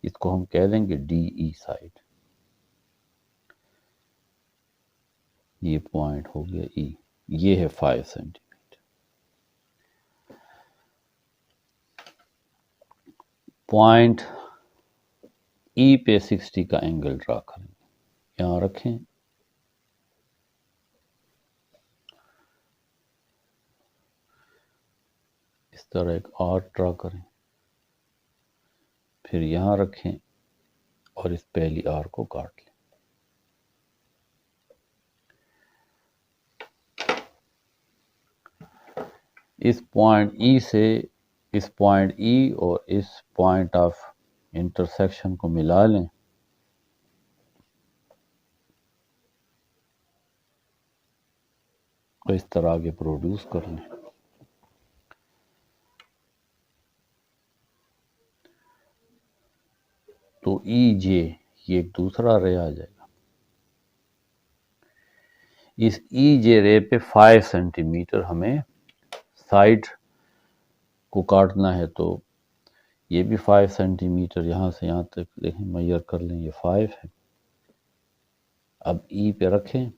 इसको हम कह देंगे डी ई साइड। ये पॉइंट हो गया ई, ये है 5 सेंटीमीटर। पॉइंट ई पे 60 का एंगल ड्रा करेंगे। यहाँ रखें, इस तरह एक आर्क ड्रा करें, फिर यहाँ रखें और इस पहली आर्क को काट लें। इस पॉइंट ई से इस पॉइंट ई और इस पॉइंट ऑफ इंटरसेक्शन को मिला लें। तो इस तरह आगे प्रोड्यूस कर लें। तो ई जे ये एक दूसरा रे आ जाएगा। इस ई जे रे पे 5 सेंटीमीटर हमें साइड को काटना है। तो ये भी 5 सेंटीमीटर यहाँ से यहाँ तक देखें मेजर कर लें, ये 5 है। अब ई पे रखें,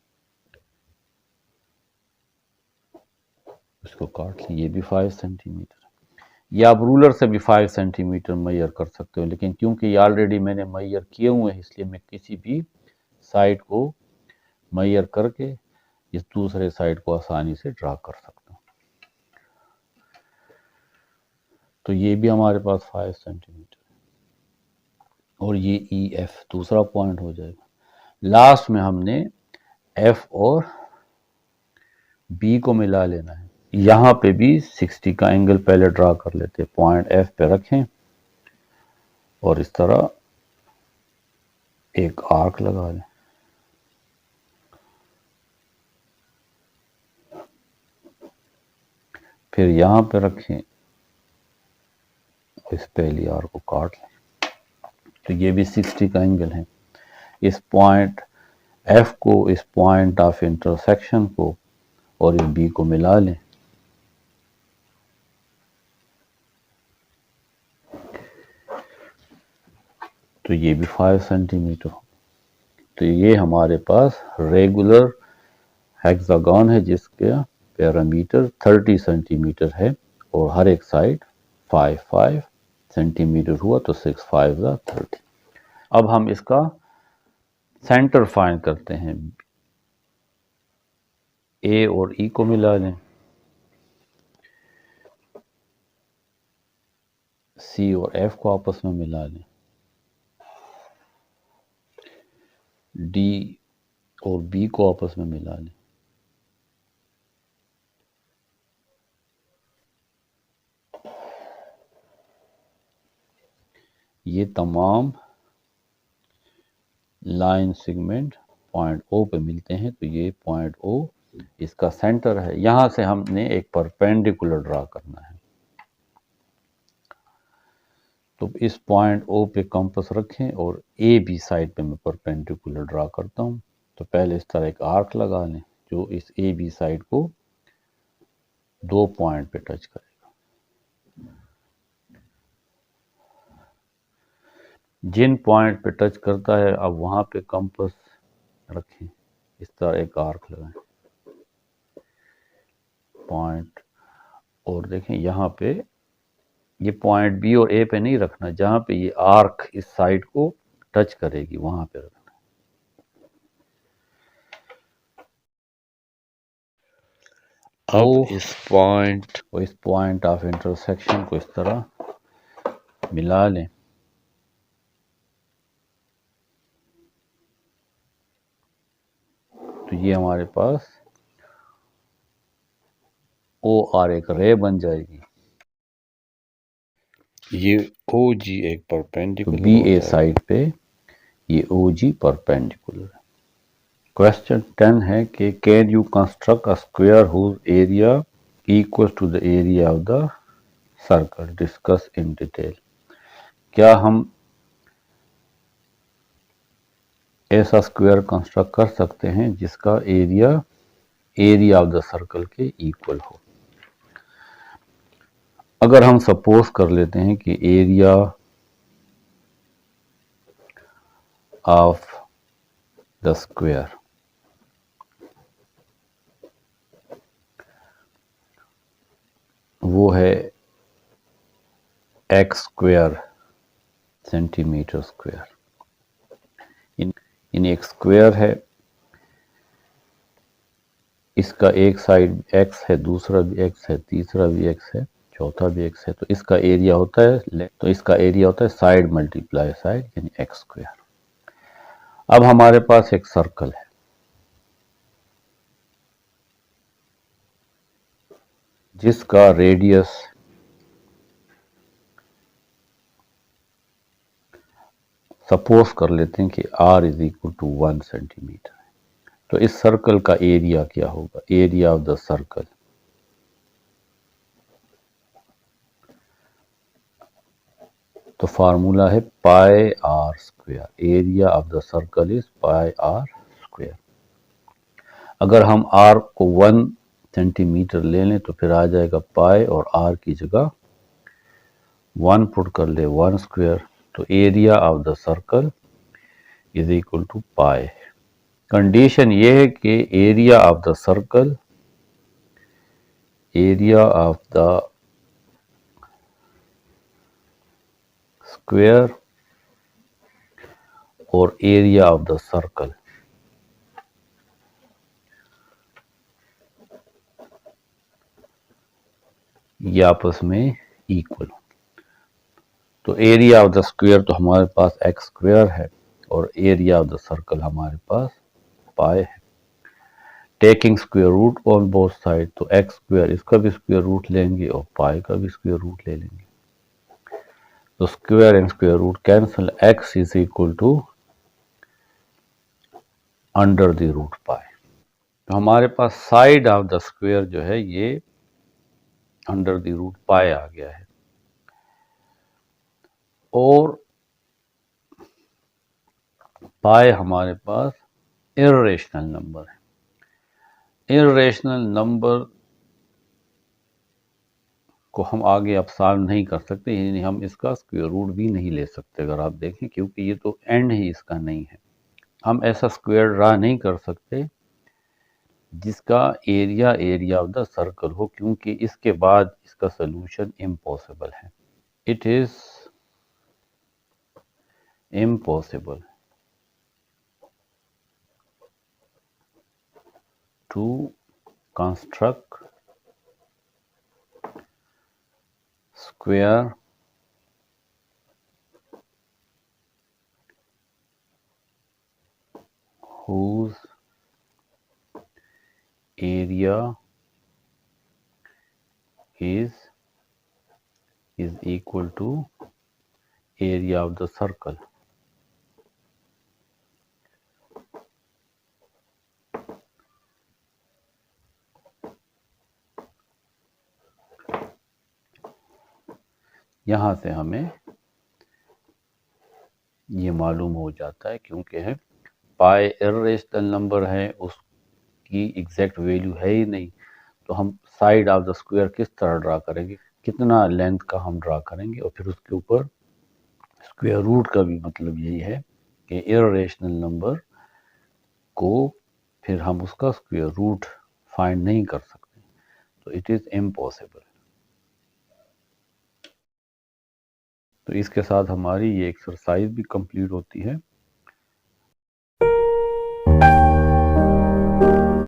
इसको काट लें, ये भी 5 सेंटीमीटर। या आप रूलर से भी 5 सेंटीमीटर मेजर कर सकते हो, लेकिन क्योंकि ये ऑलरेडी मैंने मेजर किए हुए हैं इसलिए मैं किसी भी साइड को मेजर करके इस दूसरे साइड को आसानी से ड्रा कर सकता हूँ। तो ये भी हमारे पास 5 सेंटीमीटर और ये ई एफ दूसरा पॉइंट हो जाएगा। लास्ट में हमने एफ और बी को मिला लेना है। यहाँ पे भी 60 का एंगल पहले ड्रा कर लेते हैं। पॉइंट एफ पे रखें और इस तरह एक आर्क लगा लें। फिर यहाँ पे रखें, इस पहली आर्क को काट लें। तो ये भी 60 का एंगल है। इस पॉइंट एफ को इस पॉइंट ऑफ इंटरसेक्शन को और इस बी को मिला लें। तो ये भी 5 सेंटीमीटर। तो ये हमारे पास रेगुलर हेक्सागन है जिसका पैरामीटर 30 सेंटीमीटर है और हर एक साइड 5 सेंटीमीटर हुआ, तो 6 5 30। अब हम इसका सेंटर फाइंड करते हैं। ए और ई को मिला लें, सी और एफ को आपस में मिला लें, डी और बी को आपस में मिला लें। ये तमाम लाइन सेगमेंट पॉइंट ओ पे मिलते हैं। तो ये पॉइंट ओ इसका सेंटर है। यहां से हमने एक परपेंडिकुलर ड्रा करना है। तो इस पॉइंट ओ पे कंपास रखें और ए बी साइड पे मैं परपेंडिकुलर ड्रा करता हूं। तो पहले इस तरह एक आर्क लगा लें जो इस ए बी साइड को 2 पॉइंट पे टच करेगा। जिन पॉइंट पे टच करता है अब वहां पे कंपास रखें, इस तरह एक आर्क लगाएं पॉइंट, और देखें यहाँ पे ये पॉइंट बी और ए पे नहीं रखना, जहां पे ये आर्क इस साइड को टच करेगी वहां पे रखना। अब इस पॉइंट ऑफ इंटरसेक्शन को इस तरह मिला लें। तो ये हमारे पास ओ आर एक रे बन जाएगी। ये ओ जी एक तो परपेंडिकुलर बी हो ए जाएगा। साइड पे ये ओ जी परपेंडिकुलर है। क्वेश्चन 10 है कि can you construct a square whose area equal to the area of the circle, discuss in detail. क्या हम ऐसा स्क्वायर कंस्ट्रक्ट कर सकते हैं जिसका एरिया ऑफ द सर्कल के इक्वल हो। अगर हम सपोज कर लेते हैं कि एरिया ऑफ द स्क्वायर वो है एक्स स्क्वायर सेंटीमीटर स्क्वायर। इन एक स्क्वायर है, इसका एक साइड एक्स है, दूसरा भी एक्स है, तीसरा भी एक्स है, चौथा भी एक्स है। तो इसका एरिया होता है साइड मल्टीप्लाई साइड यानी एक्स स्क्वायर। अब हमारे पास एक सर्कल है जिसका रेडियस सपोज कर लेते हैं कि r is equal to 1 centimetre. तो इस सर्कल का एरिया क्या होगा, एरिया ऑफ द सर्कल तो फार्मूला है pi r square. Area of the circle is pi r square. अगर हम r को 1 सेंटीमीटर ले लें तो फिर आ जाएगा पाई और r की जगह 1 पुट कर ले 1 स्क्वायर। तो area of the circle is equal to pi. Condition ये है कि area of the circle, area of the square और एरिया ऑफ द सर्कल ये आपस में इक्वल हो। तो एरिया ऑफ द स्क्वायर तो हमारे पास एक्स स्क्वायर है और एरिया ऑफ द सर्कल हमारे पास पाई है। Taking square root on both side, तो एक्स स्क्वायर इसका भी स्क्वायर रूट लेंगे और पाई का भी स्क्वायर रूट ले लेंगे। तो square and square root cancel, x is equal to under the root pi. तो हमारे पास साइड ऑफ द स्क्वायर जो है ये अंडर द रूट पाई आ गया है। और पाई हमारे पास इर्रेशनल नंबर है। इर्रेशनल नंबर को हम आगे अब सॉल्व नहीं कर सकते, यानी हम इसका स्क्वायर रूट भी नहीं ले सकते अगर आप देखें, क्योंकि ये तो एंड ही इसका नहीं है। हम ऐसा स्क्वायर ड्रा नहीं कर सकते जिसका एरिया ऑफ द सर्कल हो, क्योंकि इसके बाद इसका सोल्यूशन इम्पॉसिबल है। It is impossible to construct square whose area is equal to area of the circle। यहां से हमें ये मालूम हो जाता है, क्योंकि है पाई इर्रेशनल नंबर है, उसकी एग्जैक्ट वैल्यू है ही नहीं, तो हम साइड ऑफ द स्क्वायर किस तरह ड्रा करेंगे, कितना लेंथ का हम ड्रा करेंगे। और फिर उसके ऊपर स्क्वायर रूट का भी मतलब यही है कि इर्रेशनल नंबर को फिर हम उसका स्क्वायर रूट फाइंड नहीं कर सकते, तो इट इज इम्पॉसिबल। तो इसके साथ हमारी ये एक्सरसाइज भी कंप्लीट होती है।